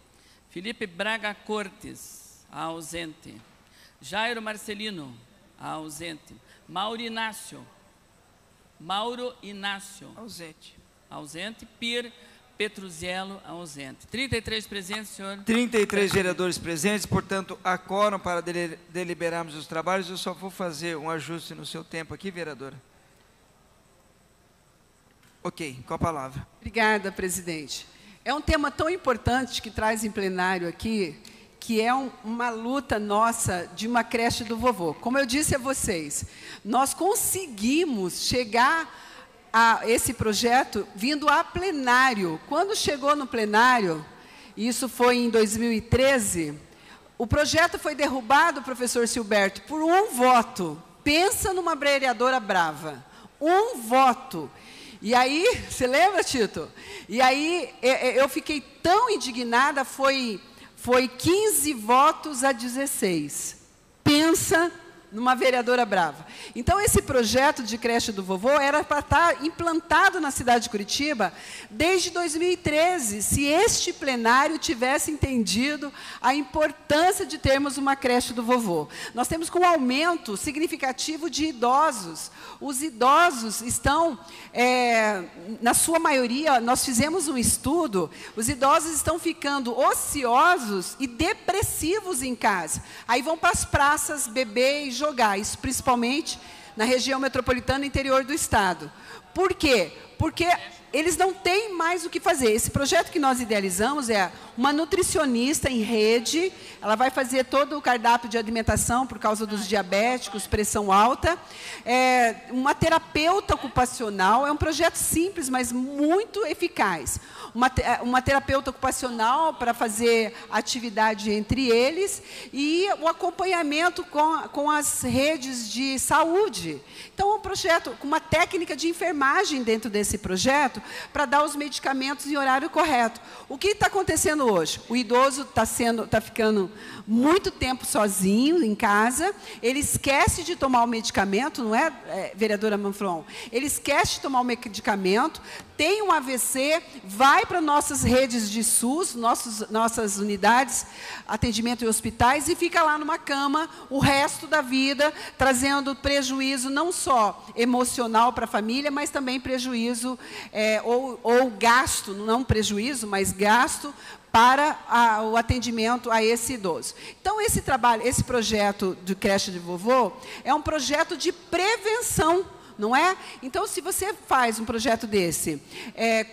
Felipe Braga Cortes, ausente. Jairo Marcelino, ausente. Mauro Inácio, ausente. Ausente. Pir Petruziello, ausente. 33 presentes, senhor. 33 vereadores presentes, portanto, há quórum para deliberarmos os trabalhos. Eu só vou fazer um ajuste no seu tempo aqui, vereadora. Ok, com a palavra. Obrigada, presidente. É um tema tão importante que traz em plenário aqui, que é uma luta nossa de uma creche do vovô. Como eu disse a vocês, nós conseguimos chegar esse projeto vindo a plenário. Quando chegou no plenário, isso foi em 2013, o projeto foi derrubado, professor Silberto, por um voto. Pensa numa vereadora brava. Um voto. E aí, você lembra, Tito? E aí, eu fiquei tão indignada, foi 15 votos a 16. Pensa numa vereadora brava. Então, esse projeto de creche do vovô era para estar implantado na cidade de Curitiba desde 2013, se este plenário tivesse entendido a importância de termos uma creche do vovô. Nós temos com um aumento significativo de idosos. Os idosos estão, na sua maioria, nós fizemos um estudo, os idosos estão ficando ociosos e depressivos em casa. Aí vão para as praças beber e jogar, isso principalmente na região metropolitana e interior do estado. Por quê? Porque eles não têm mais o que fazer. Esse projeto que nós idealizamos é uma nutricionista em rede, ela vai fazer todo o cardápio de alimentação por causa dos diabéticos, pressão alta, uma terapeuta ocupacional, é um projeto simples, mas muito eficaz. Uma terapeuta ocupacional para fazer atividade entre eles e o acompanhamento com as redes de saúde. Então, é um projeto com uma técnica de enfermagem dentro desse projeto para dar os medicamentos em horário correto. O que está acontecendo hoje? O idoso está ficando muito tempo sozinho em casa, ele esquece de tomar o medicamento, não é, vereadora Manfron? Ele esquece de tomar o medicamento, tem um AVC, vai para nossas redes de SUS, nossas unidades, atendimento em hospitais, e fica lá numa cama o resto da vida, trazendo prejuízo não só emocional para a família, mas também prejuízo, ou gasto, não prejuízo, mas gasto para o atendimento a esse idoso. Então, esse projeto de creche de vovô é um projeto de prevenção, não é? Então, se você faz um projeto desse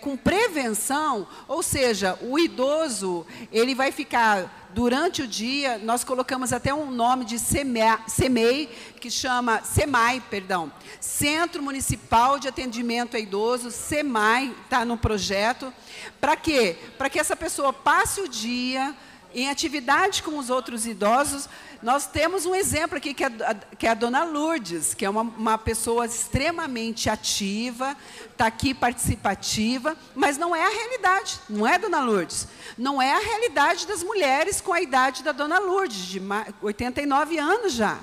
com prevenção, ou seja, o idoso, ele vai ficar durante o dia, nós colocamos até um nome de SEMAI, que chama SEMAI, perdão, Centro Municipal de Atendimento a Idoso, SEMAI, está no projeto. Para quê? Para que essa pessoa passe o dia em atividade com os outros idosos. Nós temos um exemplo aqui, que é a dona Lourdes, que é uma pessoa extremamente ativa, está aqui participativa, mas não é a realidade, não é, dona Lourdes? Não é a realidade das mulheres com a idade da dona Lourdes, de 89 anos já.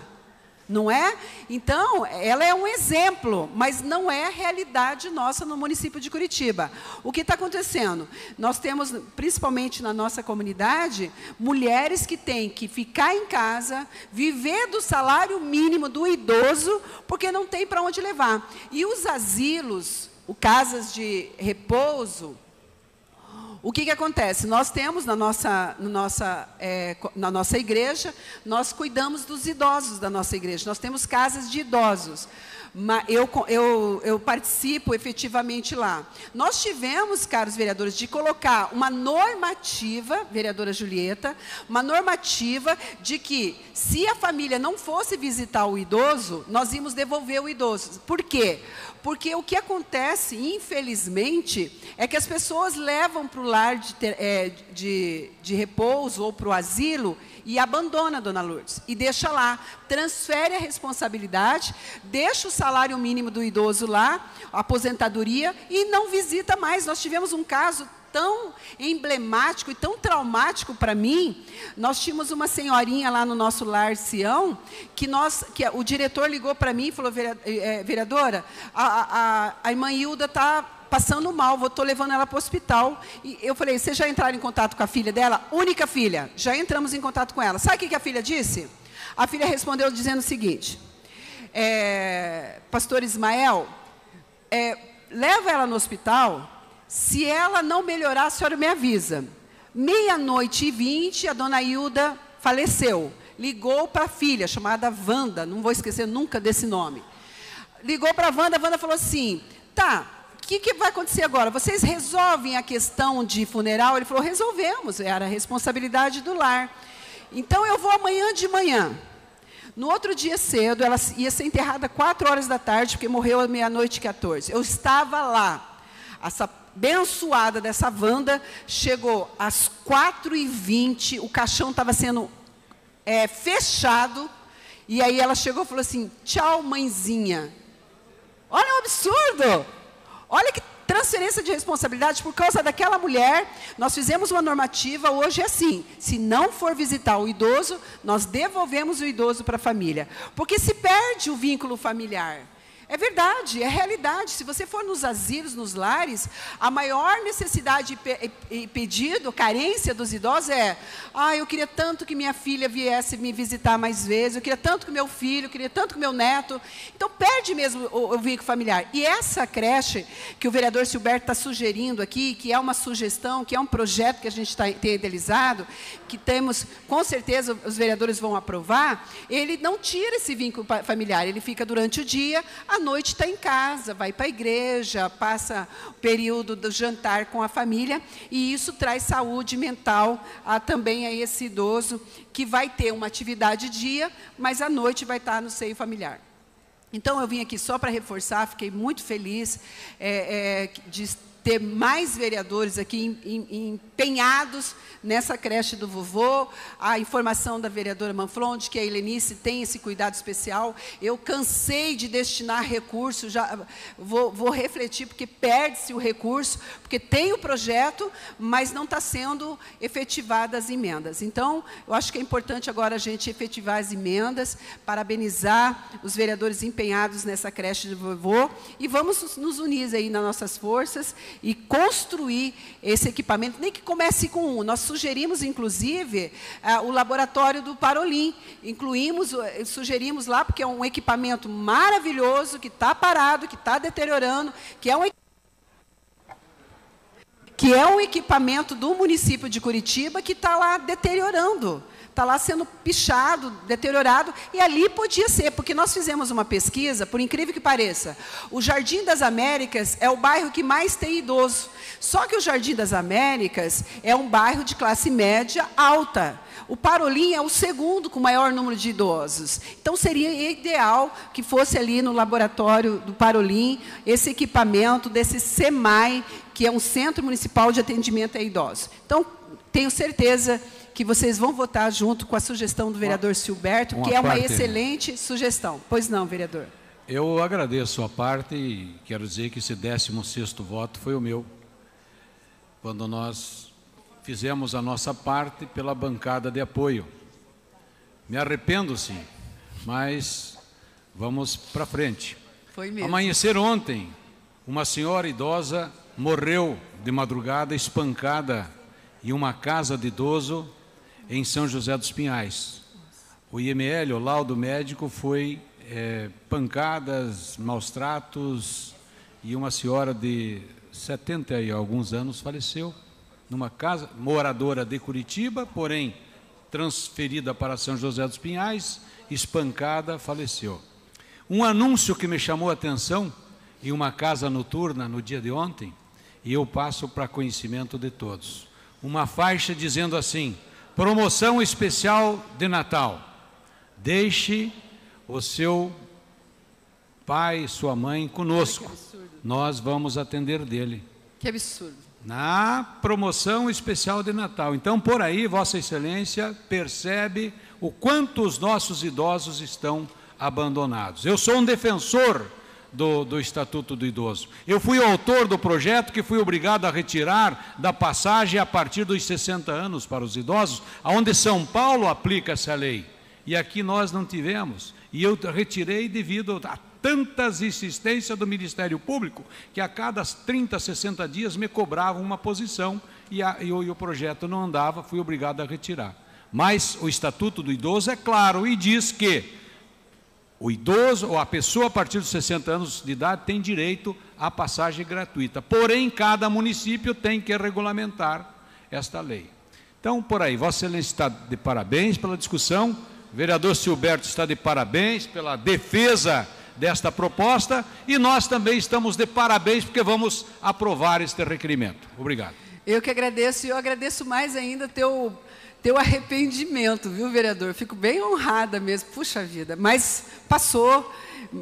Não é? Então, ela é um exemplo, mas não é a realidade nossa no município de Curitiba. O que está acontecendo? Nós temos, principalmente na nossa comunidade, mulheres que têm que ficar em casa, viver do salário mínimo do idoso, porque não tem para onde levar. E os asilos, casas de repouso, o que acontece? Nós temos na nossa igreja, nós cuidamos dos idosos da nossa igreja. Nós temos casas de idosos. Eu participo efetivamente lá. Nós tivemos, caros vereadores, de colocar uma normativa, vereadora Julieta, uma normativa de que, se a família não fosse visitar o idoso, nós íamos devolver o idoso. Por quê? Porque o que acontece, infelizmente, é que as pessoas levam para o lar de repouso ou para o asilo e abandona a dona Lourdes. E deixa lá, transfere a responsabilidade, deixa o salário mínimo do idoso lá, a aposentadoria, e não visita mais. Nós tivemos um caso tão emblemático e tão traumático para mim. Nós tínhamos uma senhorinha lá no nosso lar Sião, que o diretor ligou para mim e falou: vereadora, a irmã Hilda está passando mal, estou levando ela para o hospital. E eu falei: vocês já entraram em contato com a filha dela? Única filha, já entramos em contato com ela. Sabe o que a filha disse? A filha respondeu dizendo o seguinte: pastor Ismael, leva ela no hospital. Se ela não melhorar, a senhora me avisa. 00:20, a dona Hilda faleceu. Ligou para a filha, chamada Wanda, não vou esquecer nunca desse nome. Ligou para a Wanda falou assim: tá, o que vai acontecer agora? Vocês resolvem a questão de funeral? Ele falou: resolvemos, era a responsabilidade do lar. Então, eu vou amanhã de manhã. No outro dia cedo, ela ia ser enterrada 4 horas da tarde, porque morreu à meia-noite e 14. Eu estava lá. Essa abençoada dessa Wanda chegou às 4h20, o caixão estava sendo fechado, e aí ela chegou e falou assim, tchau, mãezinha. Olha o absurdo! Olha que transferência de responsabilidade por causa daquela mulher. Nós fizemos uma normativa, hoje é assim, se não for visitar o idoso, nós devolvemos o idoso para a família. Porque se perde o vínculo familiar. É verdade, é realidade. Se você for nos asilos, nos lares, a maior necessidade e pedido, carência dos idosos é: eu queria tanto que minha filha viesse me visitar mais vezes, eu queria tanto que meu filho, eu queria tanto que meu neto. Então, perde mesmo o vínculo familiar. E essa creche que o vereador Silberto está sugerindo aqui, que é uma sugestão, que é um projeto que a gente tem idealizado, que temos, com certeza, os vereadores vão aprovar, ele não tira esse vínculo familiar, ele fica durante o dia, à noite está em casa, vai para a igreja, passa o período do jantar com a família, e isso traz saúde mental também a esse idoso, que vai ter uma atividade dia, mas à noite vai estar no seio familiar. Então, eu vim aqui só para reforçar, fiquei muito feliz de ter mais vereadores aqui empenhados nessa creche do vovô. A informação da vereadora Manflon, que a Helenice tem esse cuidado especial. Eu cansei de destinar recursos, já vou refletir, porque perde-se o recurso, porque tem o projeto, mas não está sendo efetivadas as emendas. Então, eu acho que é importante agora a gente efetivar as emendas, parabenizar os vereadores empenhados nessa creche do vovô, e vamos nos unir aí nas nossas forças e construir esse equipamento, nem que comece com um. Nós sugerimos, inclusive, o laboratório do Parolim. Sugerimos lá, porque é um equipamento maravilhoso, que está parado, que está deteriorando, que é um equipamento do município de Curitiba, que está lá deteriorando. Está lá sendo pichado, deteriorado, e ali podia ser, porque nós fizemos uma pesquisa, por incrível que pareça, o Jardim das Américas é o bairro que mais tem idoso, só que o Jardim das Américas é um bairro de classe média alta. O Parolim é o segundo com maior número de idosos. Então, seria ideal que fosse ali no laboratório do Parolim esse equipamento desse SEMAI, que é um Centro Municipal de Atendimento a Idosos. Então, tenho certeza que vocês vão votar junto com a sugestão do vereador Silberto, que é uma excelente sugestão. Pois não, vereador? Eu agradeço a parte e quero dizer que esse 16º voto foi o meu, quando nós fizemos a nossa parte pela bancada de apoio. Me arrependo, sim, mas vamos para frente. Foi mesmo. Amanhecer ontem, uma senhora idosa morreu de madrugada espancada em uma casa de idoso em São José dos Pinhais. O IML, o laudo médico, foi pancadas, maus tratos, e uma senhora de 70 e alguns anos faleceu numa casa, moradora de Curitiba, porém transferida para São José dos Pinhais, espancada, faleceu. Um anúncio que me chamou a atenção em uma casa noturna no dia de ontem, e eu passo para conhecimento de todos. Uma faixa dizendo assim: promoção especial de Natal. Deixe o seu pai, sua mãe conosco. Nós vamos atender dele. Que absurdo. Na promoção especial de Natal. Então, por aí, Vossa Excelência percebe o quanto os nossos idosos estão abandonados. Eu sou um defensor do Estatuto do Idoso. Eu fui o autor do projeto que fui obrigado a retirar da passagem a partir dos 60 anos para os idosos, onde São Paulo aplica essa lei. E aqui nós não tivemos. E eu retirei devido a tantas insistências do Ministério Público, que a cada 30, 60 dias me cobravam uma posição e o projeto não andava, fui obrigado a retirar. Mas o Estatuto do Idoso é claro e diz que o idoso, ou a pessoa a partir dos 60 anos de idade, tem direito à passagem gratuita. Porém, cada município tem que regulamentar esta lei. Então, por aí, Vossa Excelência está de parabéns pela discussão, o vereador Silberto está de parabéns pela defesa desta proposta, e nós também estamos de parabéns porque vamos aprovar este requerimento. Obrigado. Eu que agradeço, e eu agradeço mais ainda teu arrependimento, viu, vereador? Fico bem honrada mesmo, puxa vida. Mas passou,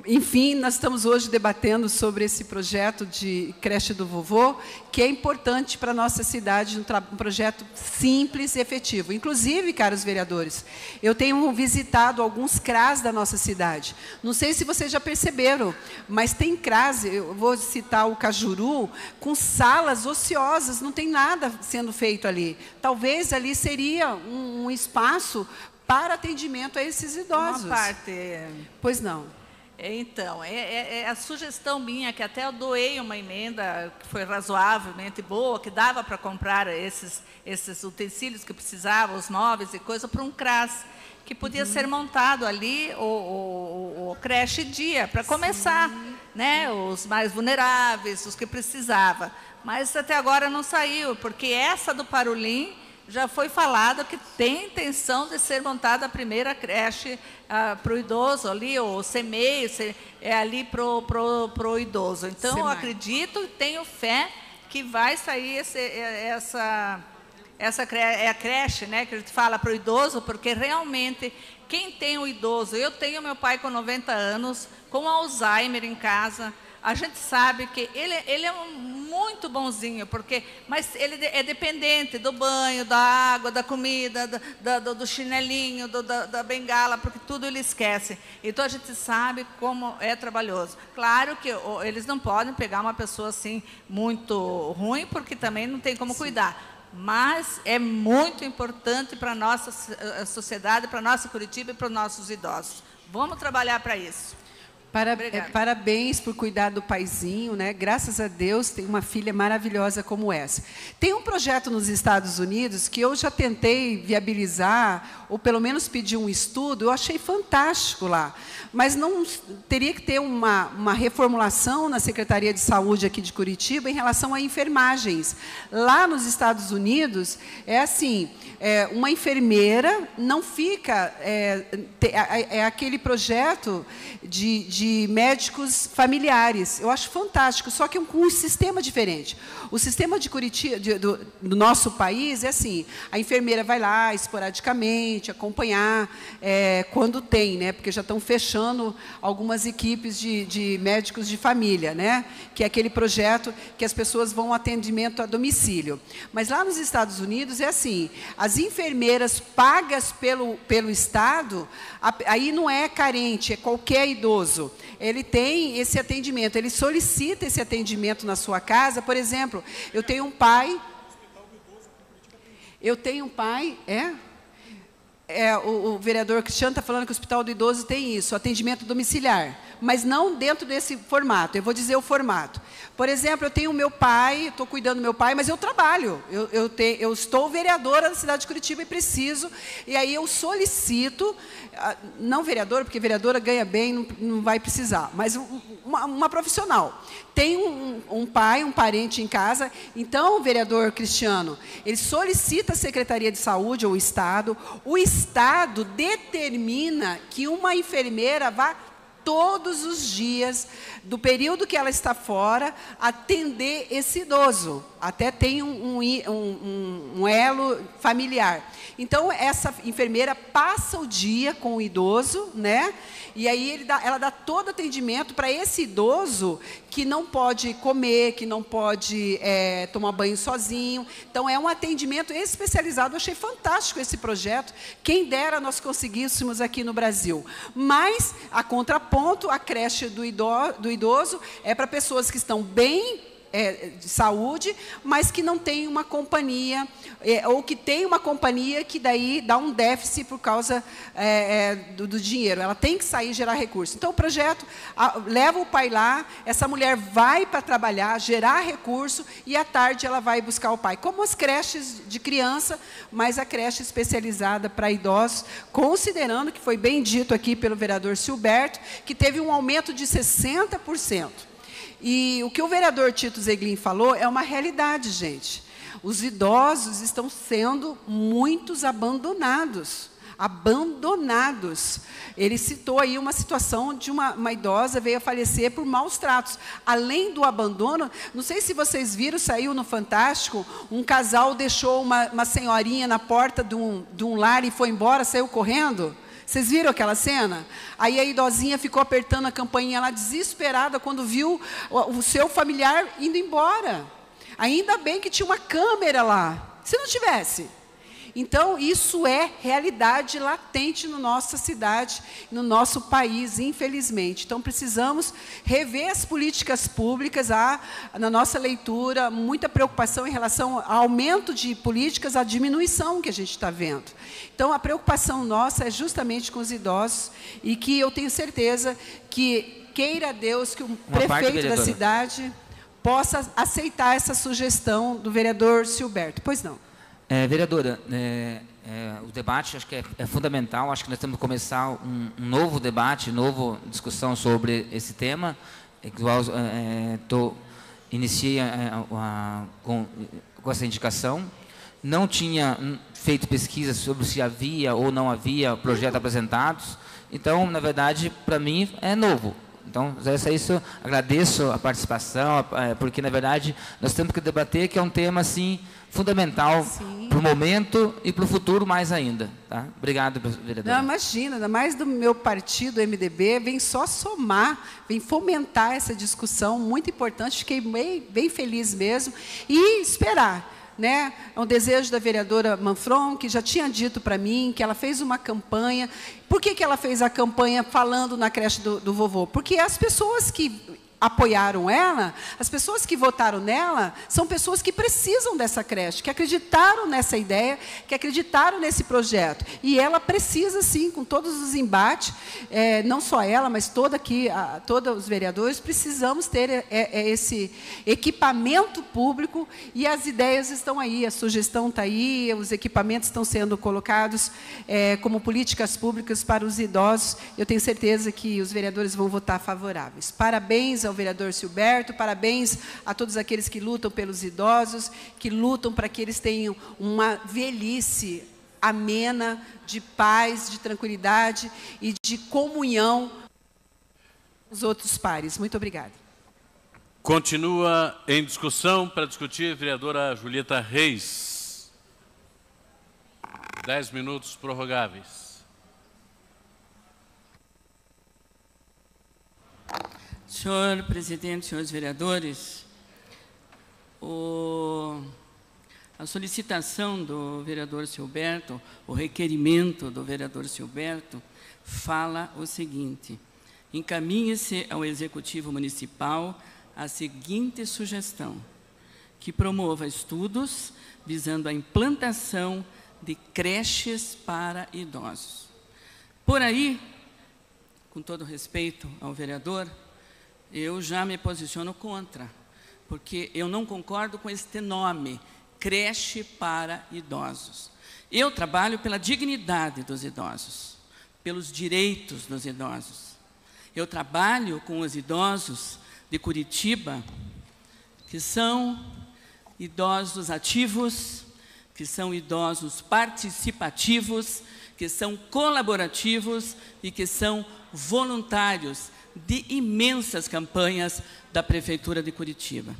enfim, nós estamos hoje debatendo sobre esse projeto de creche do vovô, que é importante para a nossa cidade, um projeto simples e efetivo. Inclusive, caros vereadores, eu tenho visitado alguns CRAS da nossa cidade. Não sei se vocês já perceberam, mas tem CRAS, eu vou citar o Cajuru, com salas ociosas, não tem nada sendo feito ali. Talvez ali seria um espaço para atendimento a esses idosos. Uma parte. Pois não. Então, a sugestão minha, que até eu doei uma emenda que foi razoavelmente boa, que dava para comprar esses utensílios que precisavam, os móveis e coisa, para um CRAS, que podia ser montado ali o creche dia, para começar, né, os mais vulneráveis, os que precisavam. Mas até agora não saiu, porque essa do Parolim já foi falado que tem intenção de ser montada a primeira creche para o idoso ali, o CEMEI, é ali para o idoso. Então, eu acredito e tenho fé que vai sair essa creche, né, que a gente fala para o idoso, porque realmente quem tem o idoso, eu tenho meu pai com 90 anos, com Alzheimer em casa, a gente sabe que ele é muito bonzinho, mas ele é dependente do banho, da água, da comida, do chinelinho, da bengala, porque tudo ele esquece. Então, a gente sabe como é trabalhoso. Claro que eles não podem pegar uma pessoa assim muito ruim, porque também não tem como cuidar. Mas é muito importante para a nossa sociedade, para a nossa Curitiba e para os nossos idosos. Vamos trabalhar para isso. Parabéns por cuidar do paizinho, né? Graças a Deus tem uma filha maravilhosa como essa. Tem um projeto nos Estados Unidos que eu já tentei viabilizar, ou pelo menos pedir um estudo, eu achei fantástico lá. Mas não teria que ter uma reformulação na Secretaria de Saúde aqui de Curitiba em relação a enfermagens. Lá nos Estados Unidos, é assim, uma enfermeira não fica... É aquele projeto de médicos familiares. Eu acho fantástico, só que com um sistema diferente. O sistema de Curitiba, do nosso país, é assim, a enfermeira vai lá esporadicamente, acompanhar quando tem, né? Porque já estão fechando algumas equipes de médicos de família, né? Que é aquele projeto que as pessoas vão ao atendimento a domicílio. Mas lá nos Estados Unidos é assim, as enfermeiras pagas pelo Estado, aí não é carente, é qualquer idoso. Ele tem esse atendimento, ele solicita esse atendimento na sua casa. Por exemplo, eu tenho um pai... O vereador Cristiano está falando que o Hospital do Idoso tem isso, atendimento domiciliar, mas não dentro desse formato. Eu vou dizer o formato. Por exemplo, eu tenho o meu pai, estou cuidando do meu pai, mas eu trabalho. Eu estou vereadora da cidade de Curitiba e preciso, e aí eu solicito, não vereadora, porque vereadora ganha bem, não vai precisar, mas uma profissional. Tem um pai, um parente em casa, então, o vereador Cristiano, ele solicita a Secretaria de Saúde ou o Estado determina que uma enfermeira vá todos os dias, do período que ela está fora, atender esse idoso. Até tem um elo familiar. Então, essa enfermeira passa o dia com o idoso, né? E aí ela dá todo atendimento para esse idoso que não pode comer, que não pode tomar banho sozinho. Então, é um atendimento especializado. Eu achei fantástico esse projeto. Quem dera nós conseguíssemos aqui no Brasil. Mas, a contraponto, a creche do idoso é para pessoas que estão bem de saúde, mas que não tem uma companhia, ou que tem uma companhia que daí dá um déficit por causa do dinheiro. Ela tem que sair e gerar recursos. Então, o projeto leva o pai lá, essa mulher vai para trabalhar, gerar recurso, e à tarde ela vai buscar o pai. Como as creches de criança, mas a creche especializada para idosos, considerando que foi bem dito aqui pelo vereador Silberto, que teve um aumento de 60%. E o que o vereador Tito Zeglin falou é uma realidade, gente. Os idosos estão sendo muitos abandonados. abandonados. Ele citou aí uma situação de uma idosa veio a falecer por maus tratos. Além do abandono, não sei se vocês viram, saiu no Fantástico, um casal deixou uma senhorinha na porta de um lar e foi embora, saiu correndo. Vocês viram aquela cena? Aí a idosinha ficou apertando a campainha lá, desesperada, quando viu o seu familiar indo embora. Ainda bem que tinha uma câmera lá. Se não tivesse. Então, isso é realidade latente na nossa cidade, no nosso país, infelizmente. Então, precisamos rever as políticas públicas. Há, na nossa leitura, muita preocupação em relação ao aumento de políticas, à diminuição que a gente está vendo. Então, a preocupação nossa é justamente com os idosos e que eu tenho certeza que, queira Deus, que o prefeito da cidade possa aceitar essa sugestão do vereador Silberto. Pois não. Vereadora, o debate acho que é fundamental, acho que nós temos que começar um novo debate, nova discussão sobre esse tema. Iniciei com essa indicação. Não tinha feito pesquisa sobre se havia ou não havia projetos apresentados. Então, na verdade, para mim, é novo. Então, isso, agradeço a participação, porque, na verdade, nós temos que debater que é um tema, assim, fundamental para o momento e para o futuro mais ainda. Tá? Obrigado, vereador. Não, imagina, ainda mais do meu partido, MDB, vem só somar, vem fomentar essa discussão muito importante. Fiquei bem feliz mesmo. E esperar. Né? É um desejo da vereadora Manfron, que já tinha dito para mim que ela fez uma campanha. Por que ela fez a campanha falando na creche do vovô? Porque as pessoas que apoiaram ela, as pessoas que votaram nela, são pessoas que precisam dessa creche, que acreditaram nessa ideia, que acreditaram nesse projeto. E ela precisa, sim, com todos os embates, não só ela, mas todos os vereadores, precisamos ter esse equipamento público e as ideias estão aí, a sugestão está aí, os equipamentos estão sendo colocados como políticas públicas para os idosos. Eu tenho certeza que os vereadores vão votar favoráveis. Parabéns ao vereador Silberto, parabéns a todos aqueles que lutam pelos idosos, que lutam para que eles tenham uma velhice amena, de paz, de tranquilidade e de comunhão com os outros pares. Muito obrigada. Continua em discussão para discutir a vereadora Julieta Reis. 10 minutos prorrogáveis. Senhor presidente, senhores vereadores, a solicitação do vereador Silberto, o requerimento do vereador Silberto, fala o seguinte: encaminhe-se ao Executivo Municipal a seguinte sugestão, que promova estudos visando a implantação de creches para idosos. Por aí, com todo respeito ao vereador, eu já me posiciono contra, porque eu não concordo com este nome, creche para idosos. Eu trabalho pela dignidade dos idosos, pelos direitos dos idosos. Eu trabalho com os idosos de Curitiba, que são idosos ativos, que são idosos participativos, que são colaborativos e que são voluntários de imensas campanhas da Prefeitura de Curitiba.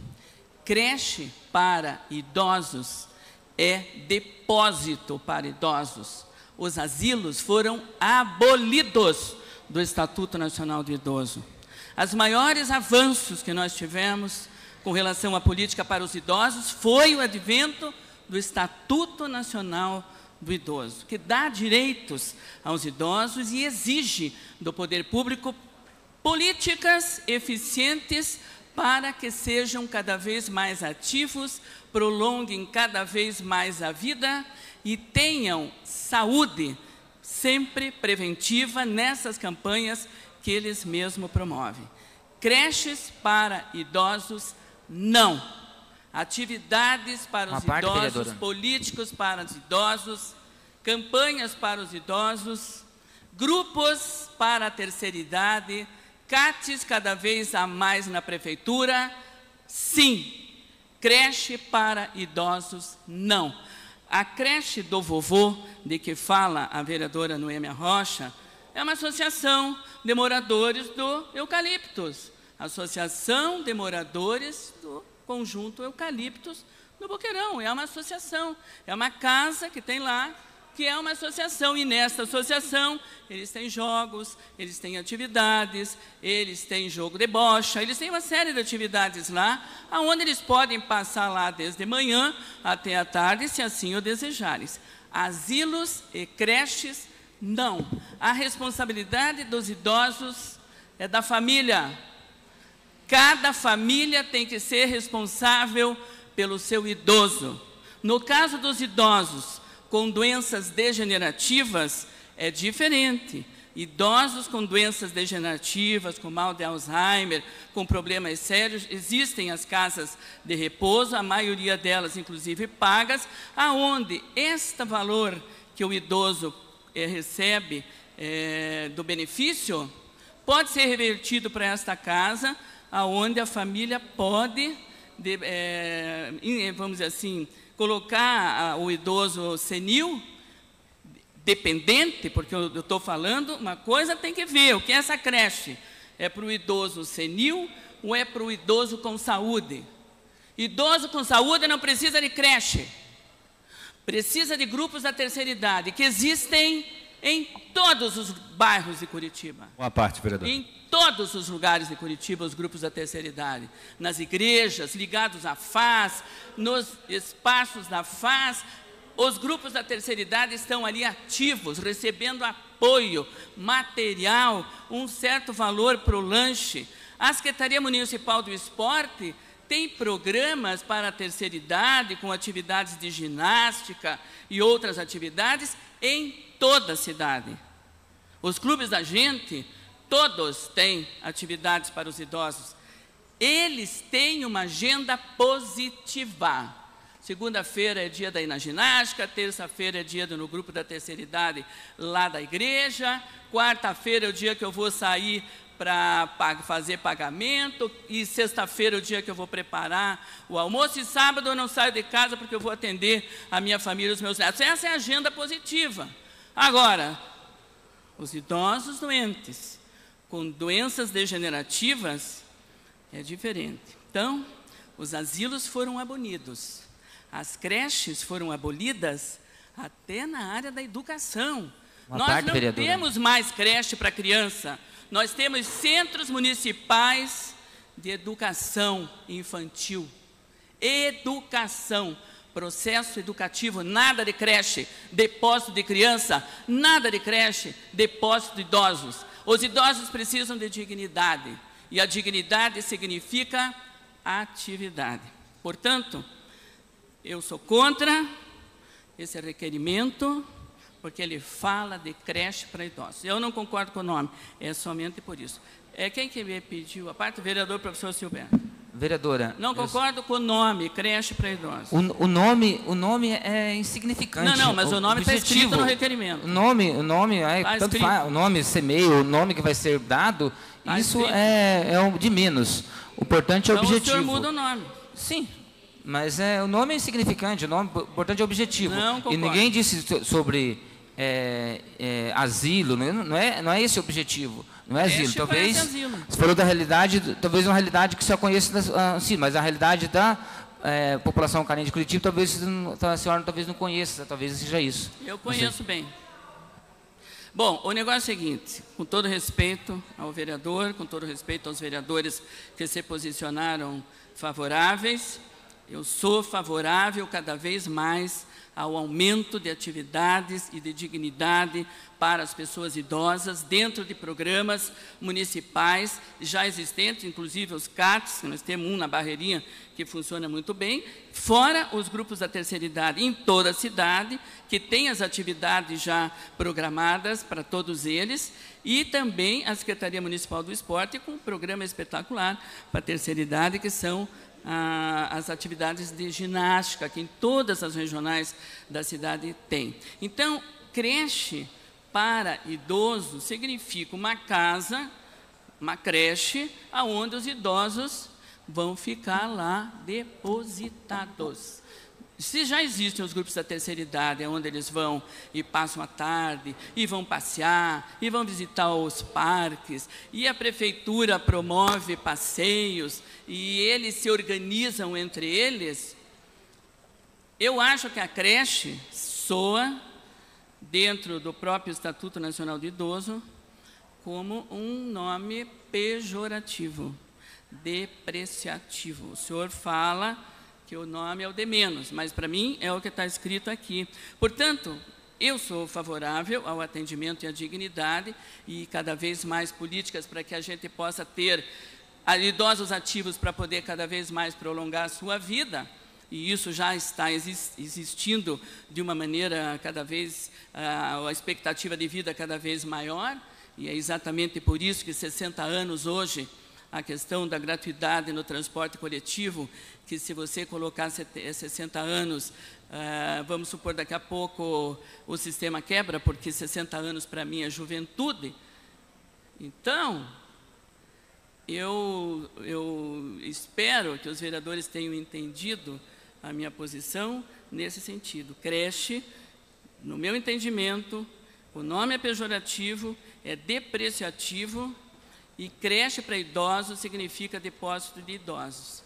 Creche para idosos é depósito para idosos. Os asilos foram abolidos do Estatuto Nacional do Idoso. Os maiores avanços que nós tivemos com relação à política para os idosos foi o advento do Estatuto Nacional do Idoso, que dá direitos aos idosos e exige do poder público políticas eficientes para que sejam cada vez mais ativos, prolonguem cada vez mais a vida e tenham saúde sempre preventiva nessas campanhas que eles mesmos promovem. Creches para idosos, não. Atividades para os idosos, políticos para os idosos, campanhas para os idosos, grupos para a terceira idade, CATs cada vez a mais na prefeitura, sim. Creche para idosos, não. A creche do vovô, de que fala a vereadora Noêmia Rocha, é uma associação de moradores do Eucaliptus. Associação de moradores do Conjunto Eucaliptus no Boqueirão. É uma associação, é uma casa que tem lá, que é uma associação, e nesta associação eles têm jogos, eles têm atividades, eles têm jogo de bocha, eles têm uma série de atividades lá, onde eles podem passar lá desde manhã até a tarde, se assim o desejarem. Asilos e creches, não. A responsabilidade dos idosos é da família. Cada família tem que ser responsável pelo seu idoso. No caso dos idosos com doenças degenerativas, é diferente. Idosos com doenças degenerativas, com mal de Alzheimer, com problemas sérios, existem as casas de repouso, a maioria delas, inclusive, pagas, aonde este valor que o idoso recebe do benefício pode ser revertido para esta casa, aonde a família pode, vamos dizer assim, colocar o idoso senil, dependente, porque eu estou falando, uma coisa tem que ver, o que é essa creche? É para o idoso senil ou é para o idoso com saúde? Idoso com saúde não precisa de creche, precisa de grupos da terceira idade, que existem em todos os bairros de Curitiba. Uma parte, vereador. Em todos os lugares de Curitiba, os grupos da terceira idade. Nas igrejas, ligados à FAS, nos espaços da FAS, os grupos da terceira idade estão ali ativos, recebendo apoio material, um certo valor para o lanche. A Secretaria Municipal do Esporte tem programas para a terceira idade, com atividades de ginástica e outras atividades em toda a cidade. Os clubes da gente, todos têm atividades para os idosos. Eles têm uma agenda positiva. Segunda-feira é dia da ginástica, terça-feira é dia no grupo da terceira idade lá da igreja, quarta-feira é o dia que eu vou sair para fazer pagamento, e sexta-feira é o dia que eu vou preparar o almoço, e sábado eu não saio de casa porque eu vou atender a minha família e os meus netos. Essa é a agenda positiva. Agora, os idosos doentes, com doenças degenerativas, é diferente. Então, os asilos foram abolidos, as creches foram abolidas até na área da educação. Nós não temos mais creche para criança, nós temos centros municipais de educação infantil. Educação, processo educativo, nada de creche, depósito de criança, nada de creche, depósito de idosos. Os idosos precisam de dignidade, e a dignidade significa atividade. Portanto, eu sou contra esse requerimento, porque ele fala de creche para idosos. Eu não concordo com o nome, é somente por isso. Quem que me pediu a parte? O vereador professor Silberto. Vereadora. Não concordo com o nome, creche para idosos. O nome é insignificante. Não, mas o nome está escrito no requerimento. O nome tanto faz, o nome semeio, o nome que vai ser dado, isso é de menos. O importante é o objetivo. Então o senhor muda o nome. Sim, mas o nome é insignificante, o importante é o objetivo. Não concordo. E ninguém disse sobre asilo, não é esse o objetivo. Não é asilo, talvez, você falou da realidade, talvez uma realidade que só conheça, sim, mas a realidade da população carente de Curitiba, talvez a senhora não conheça, talvez seja isso. Eu conheço bem. Bom, o negócio é o seguinte, com todo respeito ao vereador, com todo respeito aos vereadores que se posicionaram favoráveis, eu sou favorável cada vez mais ao aumento de atividades e de dignidade para as pessoas idosas dentro de programas municipais já existentes, inclusive os CATs, nós temos um na Barreirinha que funciona muito bem, fora os grupos da terceira idade em toda a cidade, que tem as atividades já programadas para todos eles, e também a Secretaria Municipal do Esporte com um programa espetacular para a terceira idade, que são as atividades de ginástica, que em todas as regionais da cidade tem. Então, creche para idoso significa uma casa, uma creche, onde os idosos vão ficar lá depositados. Se já existem os grupos da terceira idade, onde eles vão e passam a tarde, e vão passear, e vão visitar os parques, e a prefeitura promove passeios, e eles se organizam entre eles, eu acho que a creche soa, dentro do próprio Estatuto Nacional do Idoso, como um nome pejorativo, depreciativo. O senhor fala que o nome é o de menos, mas para mim é o que está escrito aqui. Portanto, eu sou favorável ao atendimento e à dignidade e cada vez mais políticas para que a gente possa ter idosos ativos para poder cada vez mais prolongar a sua vida, e isso já está existindo de uma maneira cada vez, a expectativa de vida cada vez maior, e é exatamente por isso que 60 anos hoje, a questão da gratuidade no transporte coletivo, que se você colocar 60 anos, vamos supor, daqui a pouco o sistema quebra, porque 60 anos para mim é juventude. Então, eu espero que os vereadores tenham entendido a minha posição nesse sentido. Creche, no meu entendimento, o nome é pejorativo, é depreciativo, e creche para idosos significa depósito de idosos.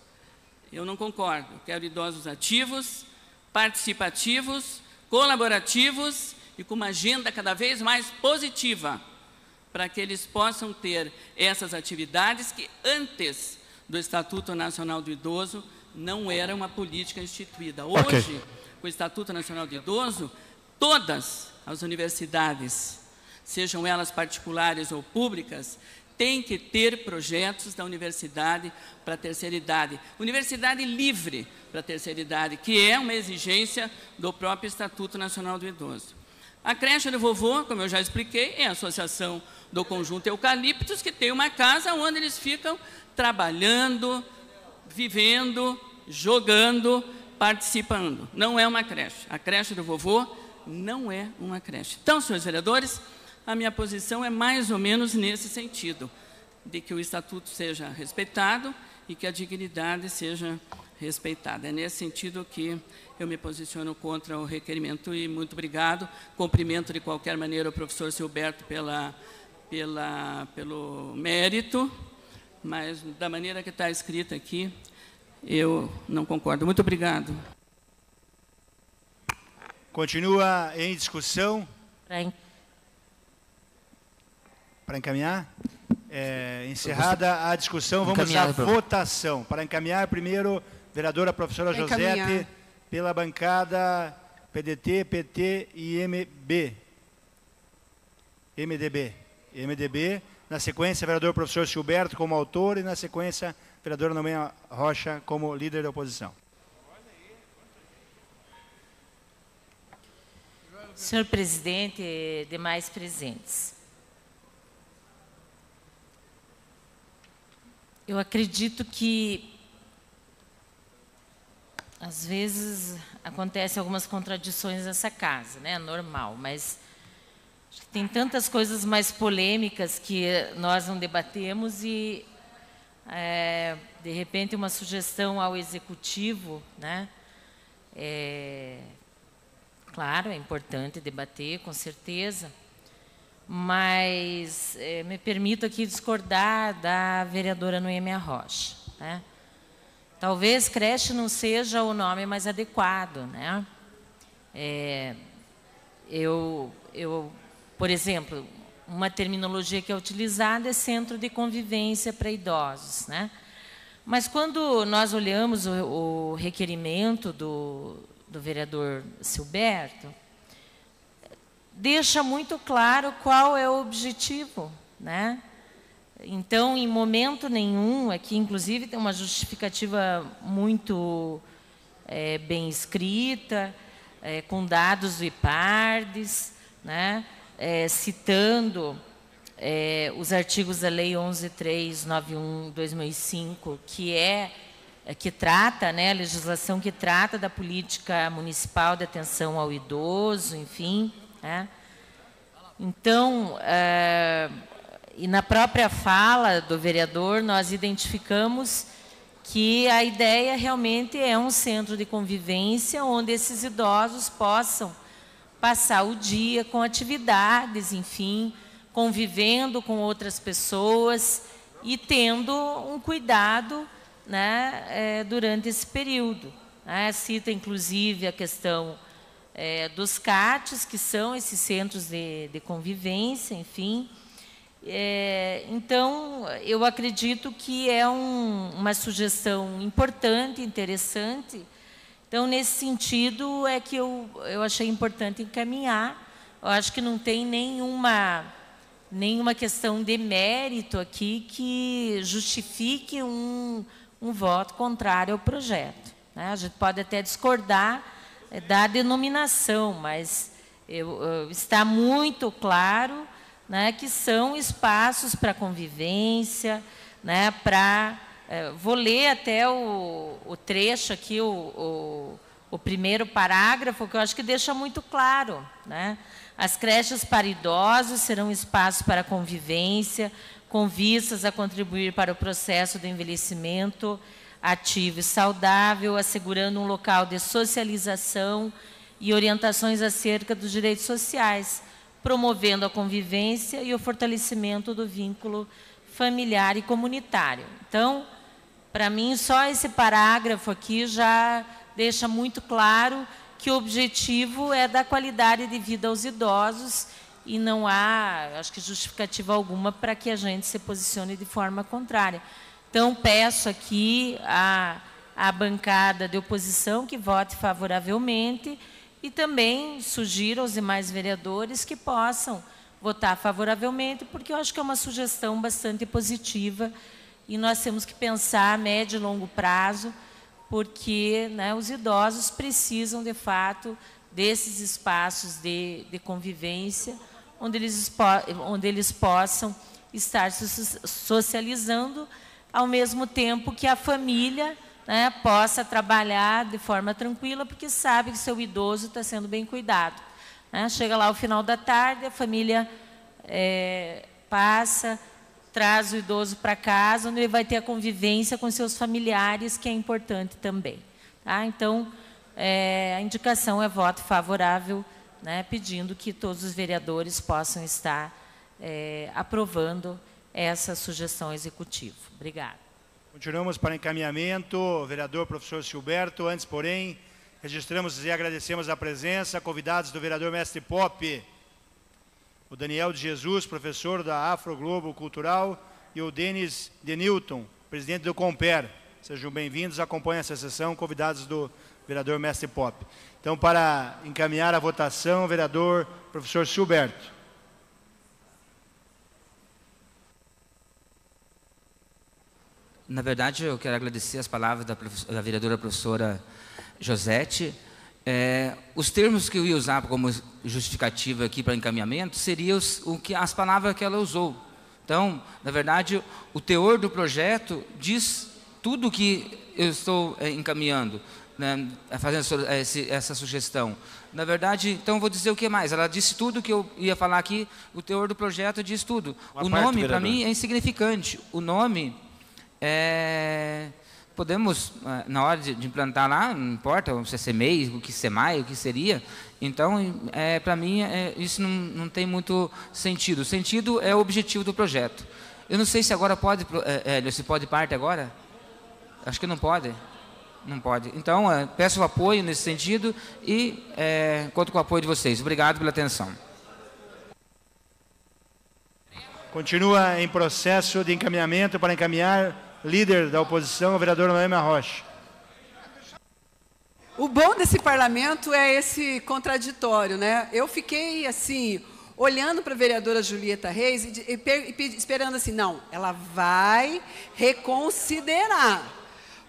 Eu não concordo. Eu quero idosos ativos, participativos, colaborativos e com uma agenda cada vez mais positiva, para que eles possam ter essas atividades que antes do Estatuto Nacional do Idoso não era uma política instituída. Hoje, com o Estatuto Nacional do Idoso, todas as universidades, sejam elas particulares ou públicas, tem que ter projetos da universidade para a terceira idade. Universidade livre para a terceira idade, que é uma exigência do próprio Estatuto Nacional do Idoso. A creche do vovô, como eu já expliquei, é a associação do Conjunto Eucaliptos, que tem uma casa onde eles ficam trabalhando, vivendo, jogando, participando. Não é uma creche. A creche do vovô não é uma creche. Então, senhores vereadores, a minha posição é mais ou menos nesse sentido, de que o Estatuto seja respeitado e que a dignidade seja respeitada. É nesse sentido que eu me posiciono contra o requerimento e muito obrigado. Cumprimento de qualquer maneira o professor Silberto pelo mérito, mas da maneira que está escrita aqui, eu não concordo. Muito obrigado. Continua em discussão. Para encaminhar? Encerrada a discussão, vamos à votação. Para encaminhar, primeiro, vereadora professora Josete, pela bancada PDT, PT e MDB. Na sequência, vereador professor Silberto como autor e, na sequência, vereadora Noêmia Rocha como líder da oposição. Senhor presidente e demais presentes, eu acredito que, às vezes, acontecem algumas contradições nessa casa, né? Normal, mas acho que tem tantas coisas mais polêmicas que nós não debatemos e, de repente, uma sugestão ao Executivo, né? Claro, é importante debater, com certeza, mas me permito aqui discordar da vereadora Noêmia Rocha, né? Talvez creche não seja o nome mais adequado, né? Por exemplo, uma terminologia que é utilizada é centro de convivência para idosos, né? Mas quando nós olhamos o requerimento do vereador Silberto, deixa muito claro qual é o objetivo, né? Então, em momento nenhum, aqui inclusive tem uma justificativa muito bem escrita, com dados do IPARDES, né? Citando os artigos da Lei 11.391/2005, que trata, né, a legislação que trata da política municipal de atenção ao idoso, enfim, né? Então, e na própria fala do vereador, nós identificamos que a ideia realmente é um centro de convivência onde esses idosos possam passar o dia com atividades, enfim, convivendo com outras pessoas e tendo um cuidado, né, durante esse período. Cita, inclusive, a questão dos CATs, que são esses centros de convivência, enfim. Então, eu acredito que é uma sugestão importante, interessante. Então, nesse sentido, é que eu achei importante encaminhar. Eu acho que não tem nenhuma questão de mérito aqui que justifique um voto contrário ao projeto, né? A gente pode até discordar da denominação, mas está muito claro, né, que são espaços para convivência, né, vou ler até o trecho aqui, o primeiro parágrafo, que eu acho que deixa muito claro, né? As creches para idosos serão espaços para convivência, com vistas a contribuir para o processo do envelhecimento ativo e saudável, assegurando um local de socialização e orientações acerca dos direitos sociais, promovendo a convivência e o fortalecimento do vínculo familiar e comunitário. Então, para mim, só esse parágrafo aqui já deixa muito claro que o objetivo é dar qualidade de vida aos idosos e não há, acho que, justificativa alguma para que a gente se posicione de forma contrária. Então, peço aqui à bancada de oposição que vote favoravelmente e também sugiro aos demais vereadores que possam votar favoravelmente, porque eu acho que é uma sugestão bastante positiva e nós temos que pensar a médio e longo prazo, porque, né, os idosos precisam, de fato, desses espaços de convivência, onde eles possam estar se socializando, ao mesmo tempo que a família, né, possa trabalhar de forma tranquila, porque sabe que seu idoso está sendo bem cuidado, né? Chega lá ao final da tarde, a família passa, traz o idoso para casa, onde ele vai ter a convivência com seus familiares, que é importante também, tá? Então, a indicação é voto favorável, né, pedindo que todos os vereadores possam estar aprovando essa sugestão executiva. Obrigada. Continuamos para encaminhamento. Vereador professor Silberto. Antes, porém, registramos e agradecemos a presença, convidados do vereador Mestre Pop, o Daniel de Jesus, professor da Afro Globo Cultural, e o Denis de Newton, presidente do Comper. Sejam bem-vindos, acompanhem essa sessão, convidados do vereador Mestre Pop. Então, para encaminhar a votação, vereador professor Silberto. Na verdade, eu quero agradecer as palavras da vereadora professora Josete. Os termos que eu ia usar como justificativa aqui para encaminhamento seriam as palavras que ela usou. Então, na verdade, o teor do projeto diz tudo o que eu estou encaminhando, né, fazendo essa sugestão. Na verdade, então, vou dizer o que mais. Ela disse tudo que eu ia falar aqui, o teor do projeto diz tudo. O nome, para mim, é insignificante. O nome... podemos, na hora de implantar lá, não importa se é CEMEI, o que SEMAI, o que seria. Então, para mim, isso não tem muito sentido. O sentido é o objetivo do projeto. Eu não sei se agora pode, se pode parte agora? Acho que não pode. Não pode. Então, peço o apoio nesse sentido e conto com o apoio de vocês. Obrigado pela atenção. Continua em processo de encaminhamento para encaminhar líder da oposição, o vereador Noêmia Rocha. O bom desse parlamento é esse contraditório, né? Eu fiquei, assim, olhando para a vereadora Julieta Reis e esperando assim, não, ela vai reconsiderar.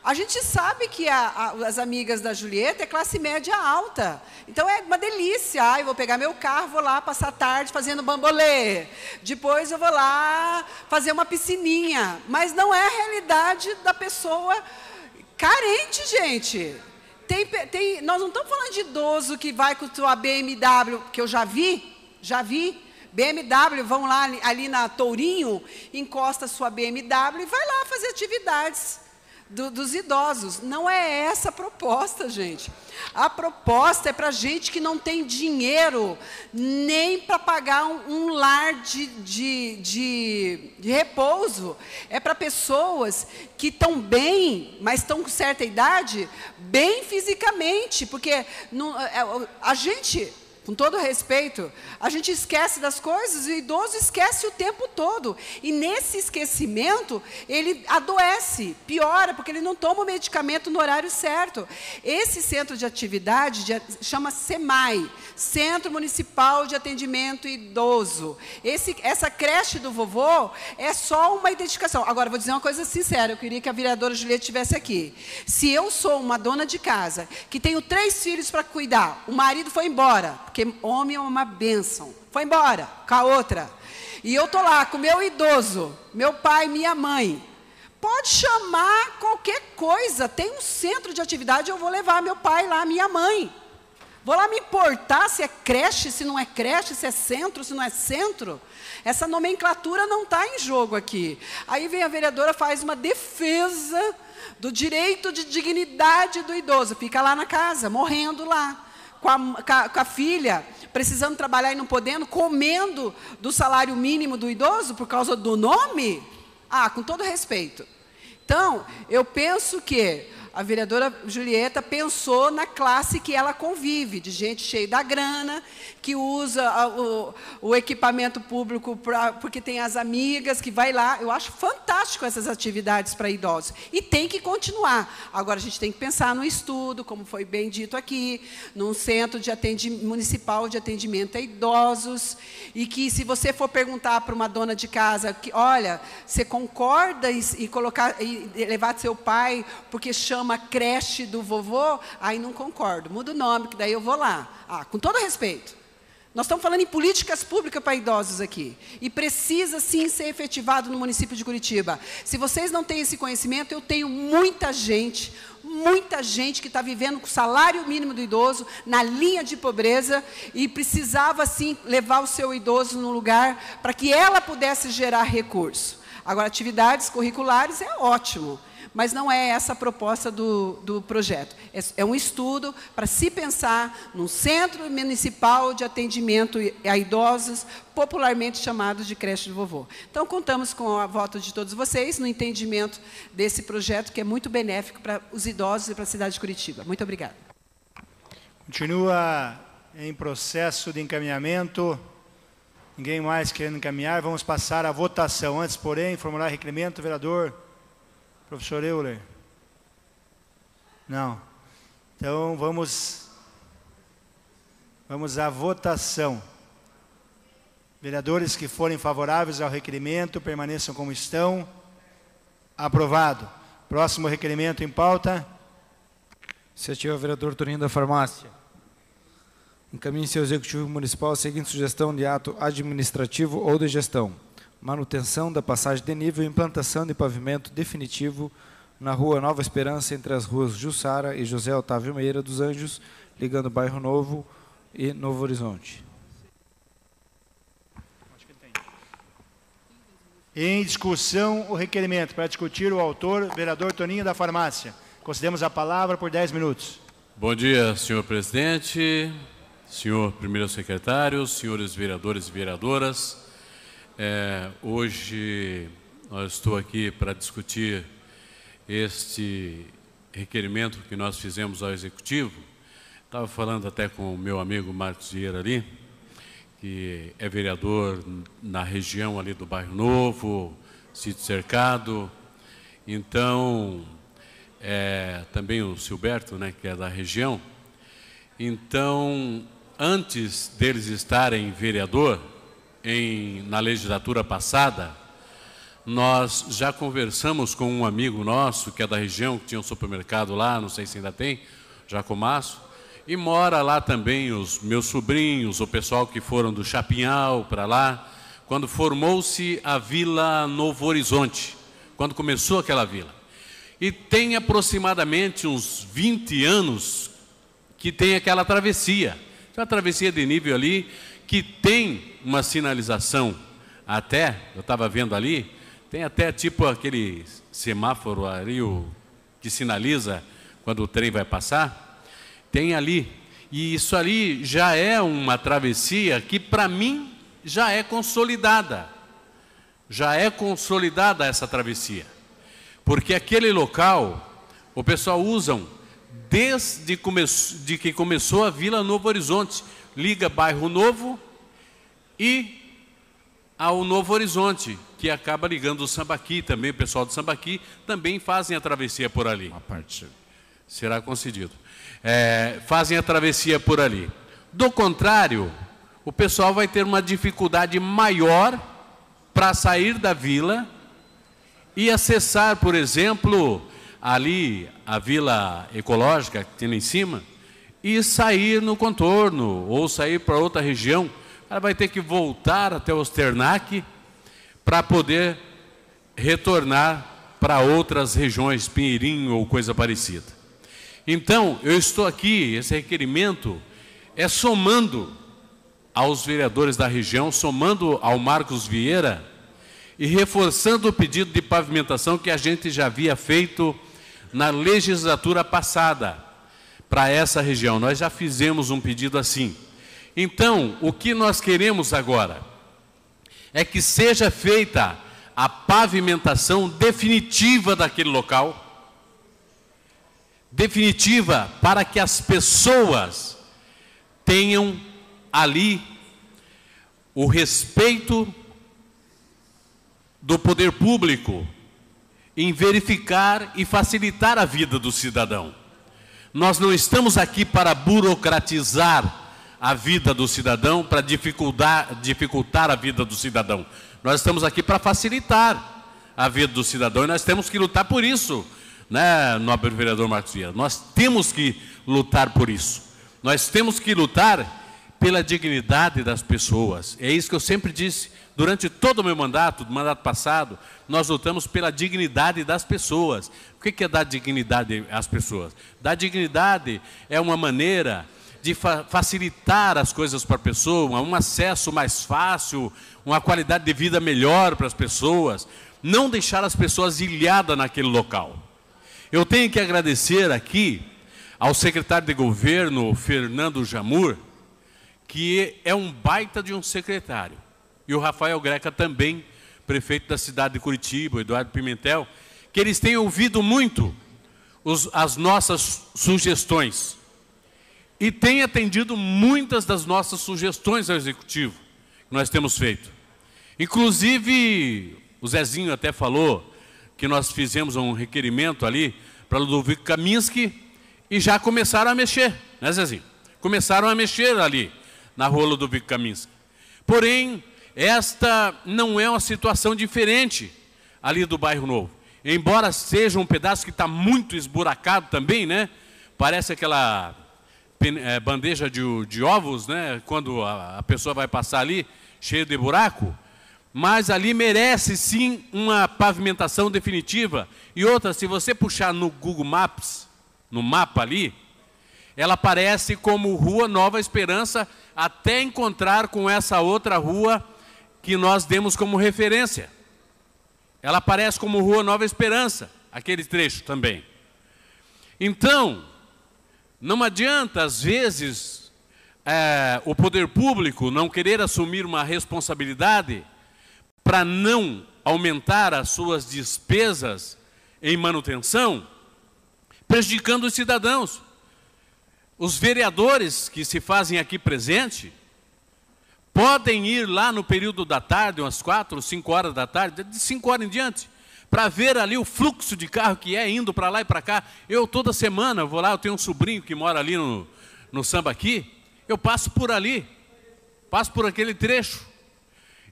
A gente sabe que as amigas da Julieta é classe média alta. Então, é uma delícia. Eu vou pegar meu carro, vou lá passar a tarde fazendo bambolê. Depois eu vou lá fazer uma piscininha. Mas não é a realidade da pessoa carente, gente. Nós não estamos falando de idoso que vai com sua BMW, que eu já vi. BMW, vão lá ali na Tourinho, encosta a sua BMW e vai lá fazer atividades dos idosos. Não é essa a proposta, gente. A proposta é para gente que não tem dinheiro nem para pagar um lar de repouso. É para pessoas que estão bem, mas estão com certa idade, bem fisicamente, porque a gente... Com todo respeito, a gente esquece das coisas, e o idoso esquece o tempo todo. E nesse esquecimento, ele adoece, piora, porque ele não toma o medicamento no horário certo. Esse centro de atividade chama SEMAI, Centro Municipal de Atendimento Idoso. Essa creche do vovô é só uma identificação. Agora, vou dizer uma coisa sincera, eu queria que a vereadora Julieta estivesse aqui. Se eu sou uma dona de casa, que tenho 3 filhos para cuidar, o marido foi embora, porque homem é uma bênção, foi embora com a outra, e eu estou lá com o meu idoso, meu pai, minha mãe, pode chamar qualquer coisa, tem um centro de atividade, eu vou levar meu pai lá, minha mãe, vou lá me importar se é creche, se não é creche, se é centro, se não é centro. Essa nomenclatura não está em jogo aqui. Aí vem a vereadora, faz uma defesa do direito de dignidade do idoso, fica lá na casa, morrendo lá, com a filha, precisando trabalhar e não podendo, comendo do salário mínimo do idoso por causa do nome? Ah, com todo respeito. Então, eu penso que a vereadora Julieta pensou na classe que ela convive, de gente cheia da grana, que usa o equipamento público porque tem as amigas, que vai lá. Eu acho fantástico essas atividades para idosos. E tem que continuar. Agora, a gente tem que pensar no estudo, como foi bem dito aqui, num centro municipal de atendimento a idosos, e que, se você for perguntar para uma dona de casa, que, olha, você concorda e levar seu pai, porque chama creche do vovô, aí não concordo, muda o nome, que daí eu vou lá. Ah, com todo respeito. Nós estamos falando em políticas públicas para idosos aqui. E precisa, sim, ser efetivado no município de Curitiba. Se vocês não têm esse conhecimento, eu tenho muita gente que está vivendo com o salário mínimo do idoso, na linha de pobreza, e precisava, sim, levar o seu idoso num lugar para que ela pudesse gerar recurso. Agora, atividades curriculares é ótimo, mas não é essa a proposta do projeto. É um estudo para se pensar num centro municipal de atendimento a idosos, popularmente chamado de creche do vovô. Então, contamos com a voto de todos vocês no entendimento desse projeto, que é muito benéfico para os idosos e para a cidade de Curitiba. Muito obrigada. Continua em processo de encaminhamento. Ninguém mais querendo encaminhar. Vamos passar à votação. Antes, porém, formular requerimento, vereador... Professor Euler? Não. Então, vamos à votação. Vereadores que forem favoráveis ao requerimento, permaneçam como estão. Aprovado. Próximo requerimento em pauta. Iniciativa vereador Toninho da Farmácia. Encaminhe-se ao Executivo Municipal a seguinte sugestão de ato administrativo ou de gestão. Manutenção da passagem de nível e implantação de pavimento definitivo na rua Nova Esperança, entre as ruas Jussara e José Otávio Meira dos Anjos, ligando Bairro Novo e Novo Horizonte. Em discussão, o requerimento. Para discutir, o autor, vereador Toninho da Farmácia. Concedemos a palavra por 10 minutos. Bom dia, senhor presidente, senhor primeiro secretário, senhores vereadores e vereadoras. Hoje eu estou aqui para discutir este requerimento que nós fizemos ao Executivo. Estava falando até com o meu amigo Marcos Vieira ali, que é vereador na região ali do Bairro Novo, Sítio Cercado. Então, também o Silberto, né, que é da região. Então, antes deles estarem vereador, na legislatura passada, nós já conversamos com um amigo nosso, que é da região, que tinha um supermercado lá, não sei se ainda tem, Jacomaço, e mora lá também os meus sobrinhos, o pessoal que foram do Chapinhal para lá, quando formou-se a Vila Novo Horizonte, quando começou aquela vila. E tem aproximadamente uns 20 anos que tem aquela travessia, uma travessia de nível ali, que tem uma sinalização até, eu estava vendo ali, tem até tipo aquele semáforo ali, que sinaliza quando o trem vai passar, tem ali. E isso ali já é uma travessia que, para mim, já é consolidada. Já é consolidada essa travessia. Porque aquele local, o pessoal usam desde que começou a Vila Novo Horizonte. Liga Bairro Novo e ao Novo Horizonte, que acaba ligando o Sambaqui também. O pessoal do Sambaqui também fazem a travessia por ali. Uma parte será concedido. Fazem a travessia por ali. Do contrário, o pessoal vai ter uma dificuldade maior para sair da vila e acessar, por exemplo, ali a Vila Ecológica, que tem lá em cima, e sair no contorno, ou sair para outra região. Ela vai ter que voltar até o Osternac para poder retornar para outras regiões, Pinheirinho ou coisa parecida. Então, eu estou aqui, esse requerimento é somando aos vereadores da região, somando ao Marcos Vieira e reforçando o pedido de pavimentação que a gente já havia feito na legislatura passada para essa região. Nós já fizemos um pedido assim. Então, o que nós queremos agora é que seja feita a pavimentação definitiva daquele local, definitiva, para que as pessoas tenham ali o respeito do poder público em verificar e facilitar a vida do cidadão. Nós não estamos aqui para burocratizar a vida do cidadão, para dificultar a vida do cidadão. Nós estamos aqui para facilitar a vida do cidadão e nós temos que lutar por isso, né, nobre vereador Marcos Vieira? Nós temos que lutar por isso. Nós temos que lutar pela dignidade das pessoas. É isso que eu sempre disse durante todo o meu mandato, do mandato passado. Nós lutamos pela dignidade das pessoas. O que é dar dignidade às pessoas? Dar dignidade é uma maneira de facilitar as coisas para a pessoa, um acesso mais fácil, uma qualidade de vida melhor para as pessoas, não deixar as pessoas ilhadas naquele local. Eu tenho que agradecer aqui ao secretário de governo, Fernando Jamur, que é um baita de um secretário, e o Rafael Greca também, prefeito da cidade de Curitiba, o Eduardo Pimentel, que eles têm ouvido muito as nossas sugestões e têm atendido muitas das nossas sugestões ao Executivo que nós temos feito. Inclusive, o Zezinho até falou que nós fizemos um requerimento ali para Ludovico Kaminski e já começaram a mexer, né, Zezinho? Começaram a mexer ali na rua Ludovico Kaminski. Porém, esta não é uma situação diferente ali do Bairro Novo. Embora seja um pedaço que está muito esburacado também, né? Parece aquela bandeja de ovos, né? Quando a pessoa vai passar ali, cheio de buraco. Mas ali merece sim uma pavimentação definitiva. E outra, se você puxar no Google Maps, no mapa ali, ela aparece como Rua Nova Esperança, até encontrar com essa outra rua que nós demos como referência. Ela aparece como Rua Nova Esperança, aquele trecho também. Então, não adianta, às vezes, o poder público não querer assumir uma responsabilidade para não aumentar as suas despesas em manutenção, prejudicando os cidadãos. Os vereadores que se fazem aqui presente podem ir lá no período da tarde, umas 4 ou 5 horas da tarde, de 5 horas em diante, para ver ali o fluxo de carro que é indo para lá e para cá. Eu toda semana vou lá, eu tenho um sobrinho que mora ali no Sambaqui, eu passo por ali, passo por aquele trecho.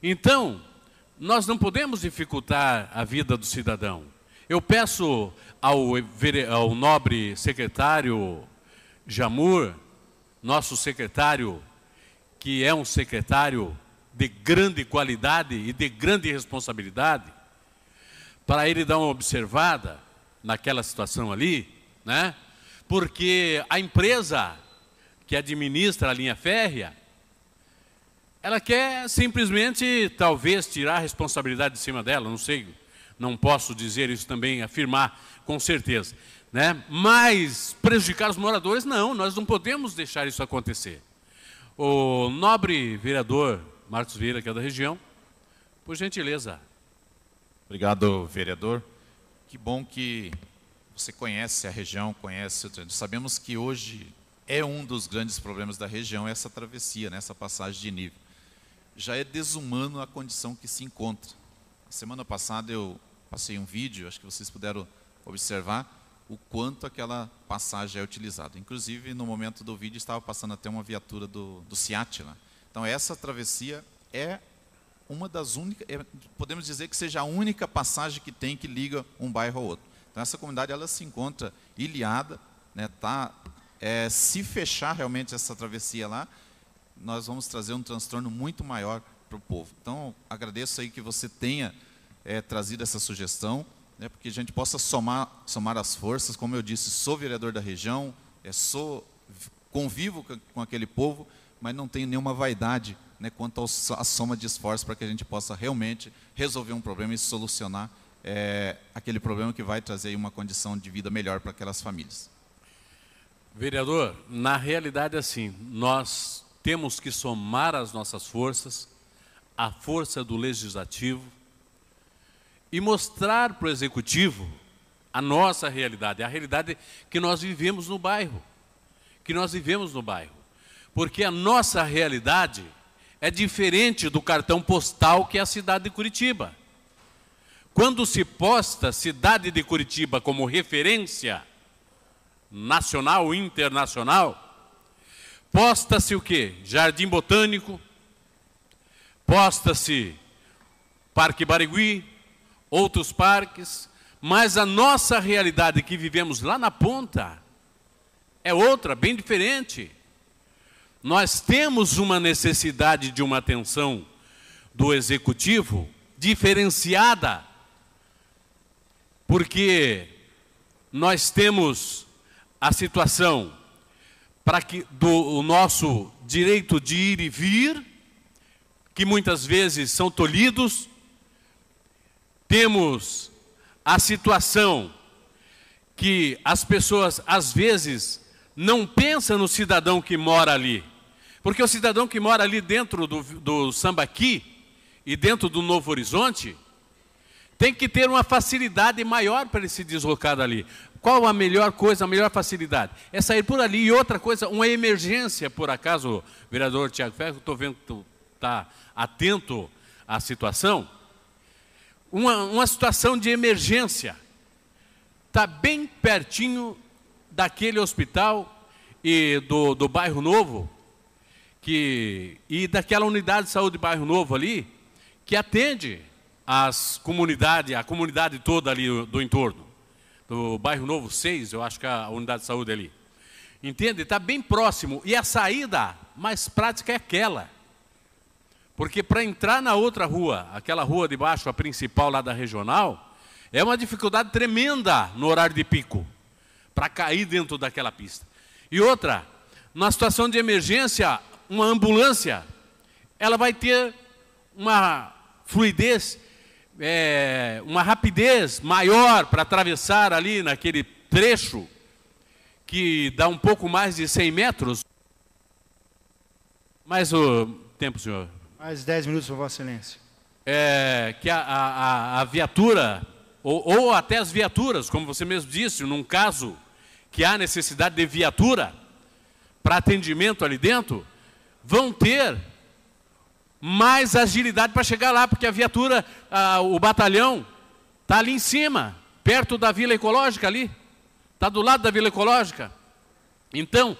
Então, nós não podemos dificultar a vida do cidadão. Eu peço ao nobre secretário Jamur, nosso secretário, que é um secretário de grande qualidade e de grande responsabilidade, para ele dar uma observada naquela situação ali, né? Porque a empresa que administra a linha férrea, ela quer simplesmente, talvez, tirar a responsabilidade de cima dela, não sei, não posso dizer isso também, afirmar com certeza. né? Mas prejudicar os moradores, não, nós não podemos deixar isso acontecer. O nobre vereador Marcos Vieira, que é da região, por gentileza. Obrigado, vereador. Que bom que você conhece a região, conhece. Sabemos que hoje é um dos grandes problemas da região essa travessia, né, essa passagem de nível. Já é desumano a condição que se encontra. Semana passada eu passei um vídeo, acho que vocês puderam observar o quanto aquela passagem é utilizada. Inclusive, no momento do vídeo, estava passando até uma viatura do SEAT lá. Então, essa travessia é uma das únicas, podemos dizer que seja a única passagem que tem que liga um bairro ao outro. Então, essa comunidade ela se encontra ilhada, né, se fechar realmente essa travessia lá, nós vamos trazer um transtorno muito maior para o povo. Então, agradeço aí que você tenha trazido essa sugestão, né, porque a gente possa somar as forças. Como eu disse, sou vereador da região, convivo com aquele povo, mas não tenho nenhuma vaidade, né, quanto à soma de esforços para que a gente possa realmente resolver um problema e solucionar aquele problema que vai trazer aí uma condição de vida melhor para aquelas famílias. Vereador, na realidade, assim, nós temos que somar as nossas forças, a força do Legislativo, e mostrar para o Executivo a nossa realidade, a realidade que nós vivemos no bairro, porque a nossa realidade é diferente do cartão postal que é a cidade de Curitiba. Quando se posta a cidade de Curitiba como referência nacional e internacional, posta-se o quê? Jardim Botânico, posta-se Parque Barigui, outros parques, mas a nossa realidade que vivemos lá na ponta é outra, bem diferente. Nós temos uma necessidade de uma atenção do Executivo diferenciada, porque nós temos a situação do nosso direito de ir e vir, que muitas vezes são tolhidos. Temos a situação que as pessoas, às vezes, não pensam no cidadão que mora ali. Porque o cidadão que mora ali dentro do Sambaqui e dentro do Novo Horizonte tem que ter uma facilidade maior para ele se deslocar dali. Qual a melhor coisa, a melhor facilidade? É sair por ali. E outra coisa, uma emergência, por acaso, vereador Tiago Ferro, estou vendo que tu está atento à situação. Uma situação de emergência. Está bem pertinho daquele hospital e do Bairro Novo, e daquela unidade de saúde Bairro Novo ali, que atende a comunidade toda ali do entorno. Do Bairro Novo 6, eu acho que é a unidade de saúde ali. Entende? Está bem próximo. E a saída mais prática é aquela. Porque para entrar na outra rua, aquela rua de baixo, a principal lá da regional, é uma dificuldade tremenda no horário de pico, para cair dentro daquela pista. E outra, na situação de emergência, uma ambulância, ela vai ter uma fluidez, uma rapidez maior para atravessar ali naquele trecho, que dá um pouco mais de 100 metros. Mais o tempo, senhor. Mais 10 minutos, por Vossa Excelência. Que a viatura, ou até as viaturas, como você mesmo disse, num caso que há necessidade de viatura para atendimento ali dentro, vão ter mais agilidade para chegar lá, porque a viatura, o batalhão, está ali em cima, perto da Vila Ecológica ali, está do lado da Vila Ecológica. Então,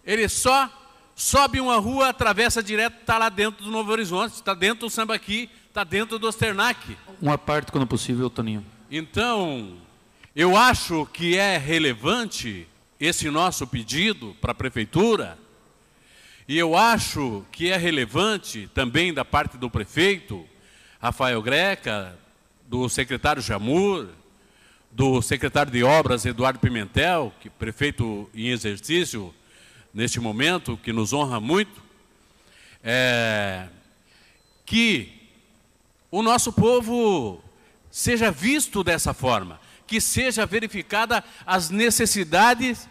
ele só sobe uma rua, atravessa direto, está lá dentro do Novo Horizonte, está dentro do Sambaqui, está dentro do Osternac. Uma parte, quando possível, Toninho. Então, eu acho que é relevante esse nosso pedido para a Prefeitura, e eu acho que é relevante também da parte do prefeito, Rafael Greca, do secretário Jamur, do secretário de Obras, Eduardo Pimentel, que é prefeito em exercício neste momento, que nos honra muito, que o nosso povo seja visto dessa forma, que seja verificada as necessidades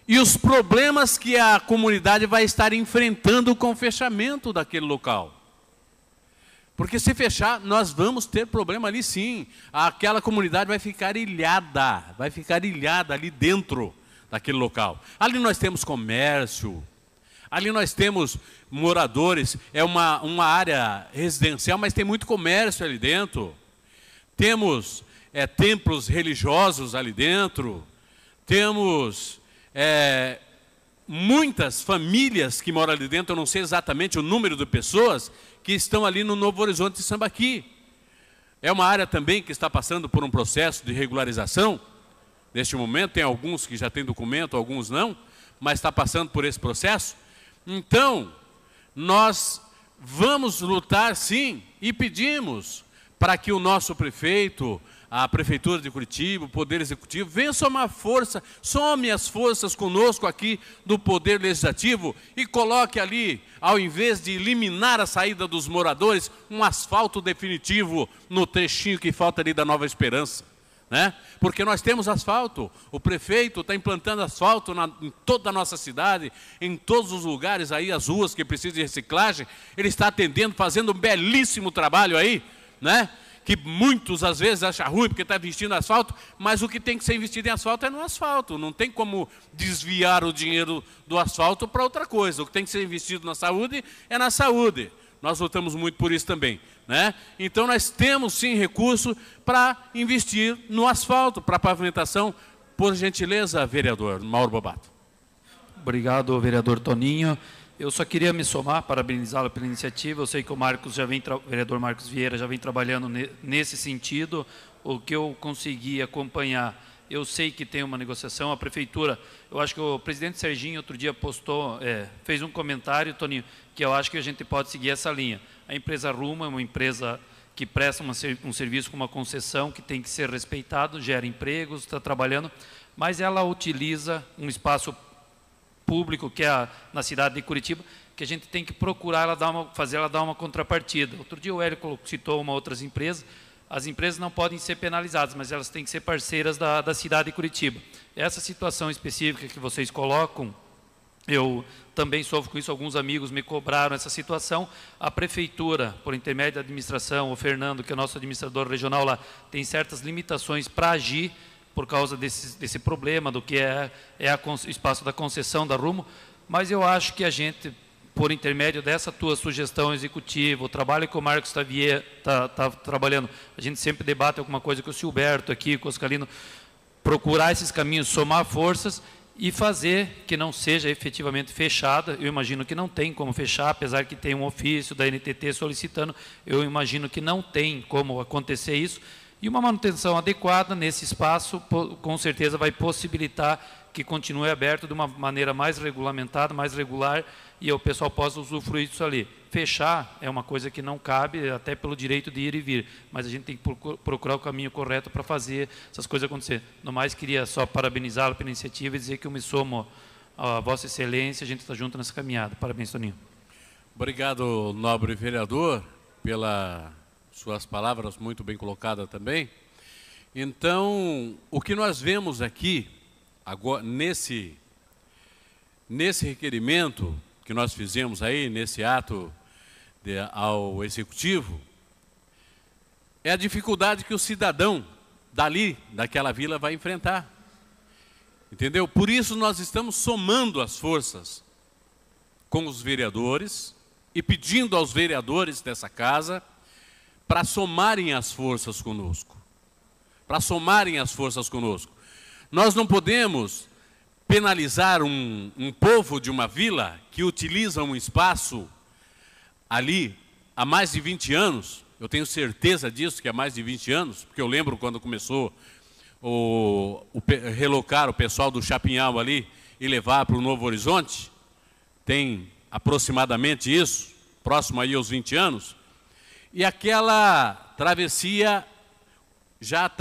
e os problemas que a comunidade vai estar enfrentando com o fechamento daquele local. Porque se fechar, nós vamos ter problema ali sim. Aquela comunidade vai ficar ilhada ali dentro daquele local. Ali nós temos comércio, ali nós temos moradores, é uma área residencial, mas tem muito comércio ali dentro. Temos templos religiosos ali dentro, temos muitas famílias que moram ali dentro, eu não sei exatamente o número de pessoas que estão ali no Novo Horizonte de Sambaqui. É uma área também que está passando por um processo de regularização. Neste momento tem alguns que já têm documento, alguns não, mas está passando por esse processo. Então, nós vamos lutar sim e pedimos para que o nosso prefeito, a Prefeitura de Curitiba, o Poder Executivo, venha somar força, some as forças conosco aqui do Poder Legislativo e coloque ali, ao invés de eliminar a saída dos moradores, um asfalto definitivo no trechinho que falta ali da Nova Esperança. Né? Porque nós temos asfalto, o prefeito está implantando asfalto em toda a nossa cidade, em todos os lugares aí, as ruas que precisam de reciclagem, ele está atendendo, fazendo um belíssimo trabalho aí, né? Que muitos às vezes acham ruim porque está investindo em asfalto, mas o que tem que ser investido em asfalto é no asfalto, não tem como desviar o dinheiro do asfalto para outra coisa, o que tem que ser investido na saúde é na saúde. Nós lutamos muito por isso também, né? Então nós temos sim recurso para investir no asfalto, para pavimentação. Por gentileza, vereador Mauro Bobato. Obrigado, vereador Toninho. Eu só queria me somar, parabenizá-lo pela iniciativa. Eu sei que o vereador Marcos Vieira já vem trabalhando nesse sentido. O que eu consegui acompanhar, eu sei que tem uma negociação. A prefeitura, eu acho que o presidente Serginho outro dia fez um comentário, Toninho, que eu acho que a gente pode seguir essa linha. A empresa Rumo é uma empresa que presta um serviço com uma concessão que tem que ser respeitado, gera empregos, está trabalhando, mas ela utiliza um espaço público que é na cidade de Curitiba, que a gente tem que procurar fazer ela dar uma contrapartida. Outro dia o Hélio citou outras empresas. As empresas não podem ser penalizadas, mas elas têm que ser parceiras da cidade de Curitiba. Essa situação específica que vocês colocam, eu também sofro com isso, alguns amigos me cobraram essa situação. A prefeitura, por intermédio da administração, o Fernando, que é nosso administrador regional lá, tem certas limitações para agir por causa desse problema, do que é o espaço da concessão da Rumo, mas eu acho que a gente, por intermédio dessa tua sugestão executiva, o trabalho que o Marcos está trabalhando, a gente sempre debate alguma coisa com o Silberto aqui, com o Oscalino, procurar esses caminhos, somar forças e fazer que não seja efetivamente fechada. Eu imagino que não tem como fechar, apesar que tem um ofício da NTT solicitando, eu imagino que não tem como acontecer isso, e uma manutenção adequada nesse espaço, com certeza vai possibilitar que continue aberto de uma maneira mais regulamentada, mais regular, e o pessoal possa usufruir disso ali. Fechar é uma coisa que não cabe, até pelo direito de ir e vir, mas a gente tem que procurar o caminho correto para fazer essas coisas acontecer. No mais, queria só parabenizá-lo pela iniciativa e dizer que eu me somo a Vossa Excelência, a gente está junto nessa caminhada. Parabéns, Toninho. Obrigado, nobre vereador, pelas suas palavras muito bem colocadas também. Então, o que nós vemos aqui, agora, nesse requerimento que nós fizemos aí, nesse ato ao Executivo, é a dificuldade que o cidadão daquela vila vai enfrentar. Entendeu? Por isso nós estamos somando as forças com os vereadores e pedindo aos vereadores dessa casa para somarem as forças conosco. Para somarem as forças conosco. Nós não podemos penalizar um povo de uma vila que utiliza um espaço ali há mais de 20 anos, eu tenho certeza disso, que há mais de 20 anos, porque eu lembro quando começou relocar o pessoal do Chapinhal ali e levar para o Novo Horizonte, tem aproximadamente isso, próximo aí aos 20 anos, e aquela travessia já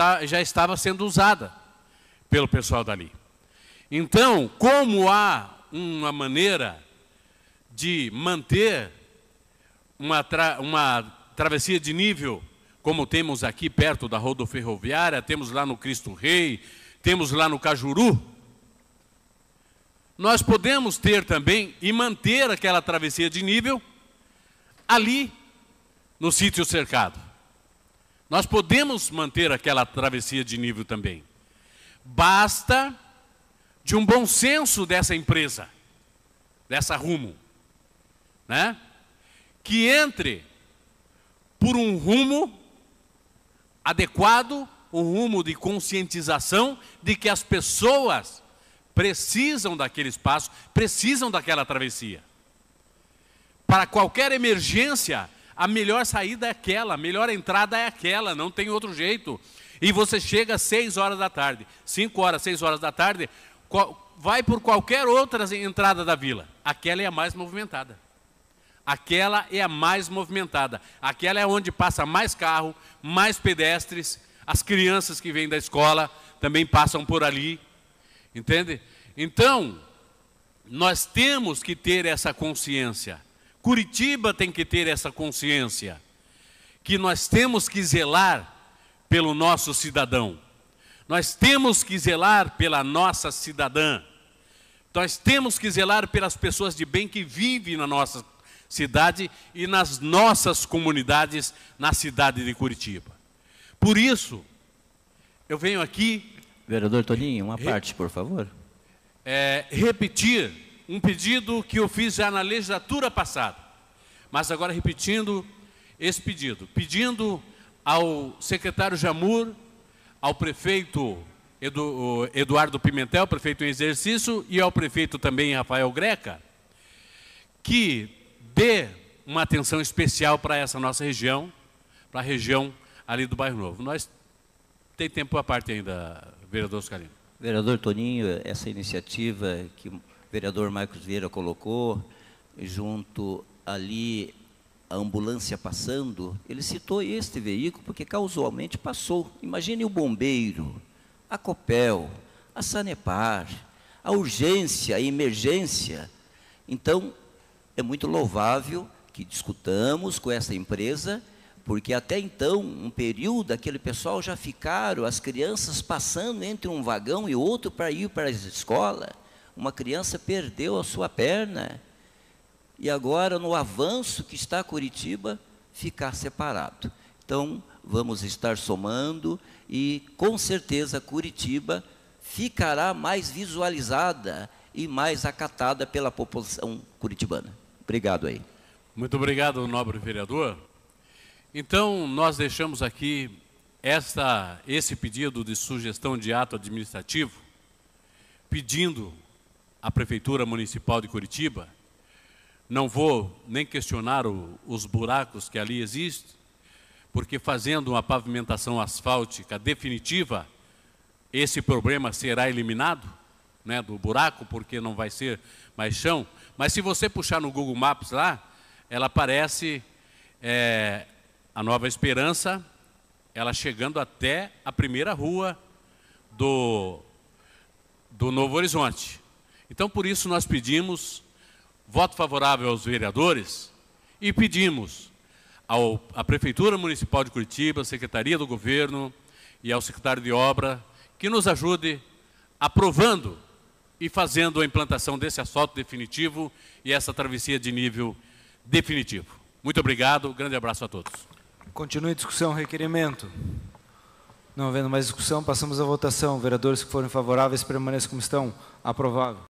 estava sendo usada pelo pessoal dali. Então, como há uma maneira de manter uma travessia de nível como temos aqui perto da rodoferroviária, temos lá no Cristo Rei, temos lá no Cajuru, nós podemos ter também e manter aquela travessia de nível ali no sítio cercado. Nós podemos manter aquela travessia de nível também. Basta de um bom senso dessa empresa, dessa Rumo, né? Que entre por um rumo adequado, um rumo de conscientização de que as pessoas precisam daquele espaço, precisam daquela travessia. Para qualquer emergência, a melhor saída é aquela, a melhor entrada é aquela, não tem outro jeito. E você chega às 6 horas da tarde, 5 horas, 6 horas da tarde, vai por qualquer outra entrada da vila. Aquela é a mais movimentada. Aquela é a mais movimentada. Aquela é onde passa mais carro, mais pedestres. As crianças que vêm da escola também passam por ali. Entende? Então, nós temos que ter essa consciência. Curitiba tem que ter essa consciência. Que nós temos que zelar pelo nosso cidadão. Nós temos que zelar pela nossa cidadã. Nós temos que zelar pelas pessoas de bem que vivem na nossa cidade e nas nossas comunidades na cidade de Curitiba. Por isso, eu venho aqui... Vereador Toninho, uma parte, por favor. Repetir um pedido que eu fiz já na legislatura passada, mas agora repetindo esse pedido. Pedindo ao secretário Jamur, ao prefeito Eduardo Pimentel, prefeito em exercício, e ao prefeito também Rafael Greca, que dê uma atenção especial para essa nossa região, para a região ali do Bairro Novo. Nós tem tempo à parte ainda, vereador Oscarino. Vereador Toninho, essa iniciativa que o vereador Marcos Vieira colocou, junto ali a ambulância passando, ele citou este veículo porque casualmente passou. Imagine o bombeiro, a Copel, a Sanepar, a urgência, a emergência. Então, é muito louvável que discutamos com essa empresa, porque até então, um período, aquele pessoal já ficaram, as crianças passando entre um vagão e outro para ir para a escola. Uma criança perdeu a sua perna. E agora, no avanço que está Curitiba, ficar separado. Então, vamos estar somando e, com certeza, Curitiba ficará mais visualizada e mais acatada pela população curitibana. Obrigado aí. Muito obrigado, nobre vereador. Então, nós deixamos aqui esse pedido de sugestão de ato administrativo, pedindo à Prefeitura Municipal de Curitiba, não vou nem questionar os buracos que ali existem, porque fazendo uma pavimentação asfáltica definitiva, esse problema será eliminado, né, do buraco, porque não vai ser mais chão. Mas se você puxar no Google Maps lá, ela aparece a Nova Esperança, ela chegando até a primeira rua do Novo Horizonte. Então, por isso, nós pedimos voto favorável aos vereadores e pedimos à Prefeitura Municipal de Curitiba, à Secretaria do Governo e ao Secretário de Obra que nos ajude aprovando e fazendo a implantação desse asfalto definitivo e essa travessia de nível definitivo. Muito obrigado, grande abraço a todos. Continue a discussão, requerimento. Não havendo mais discussão, passamos à votação. Vereadores que forem favoráveis permaneçam como estão. Aprovável.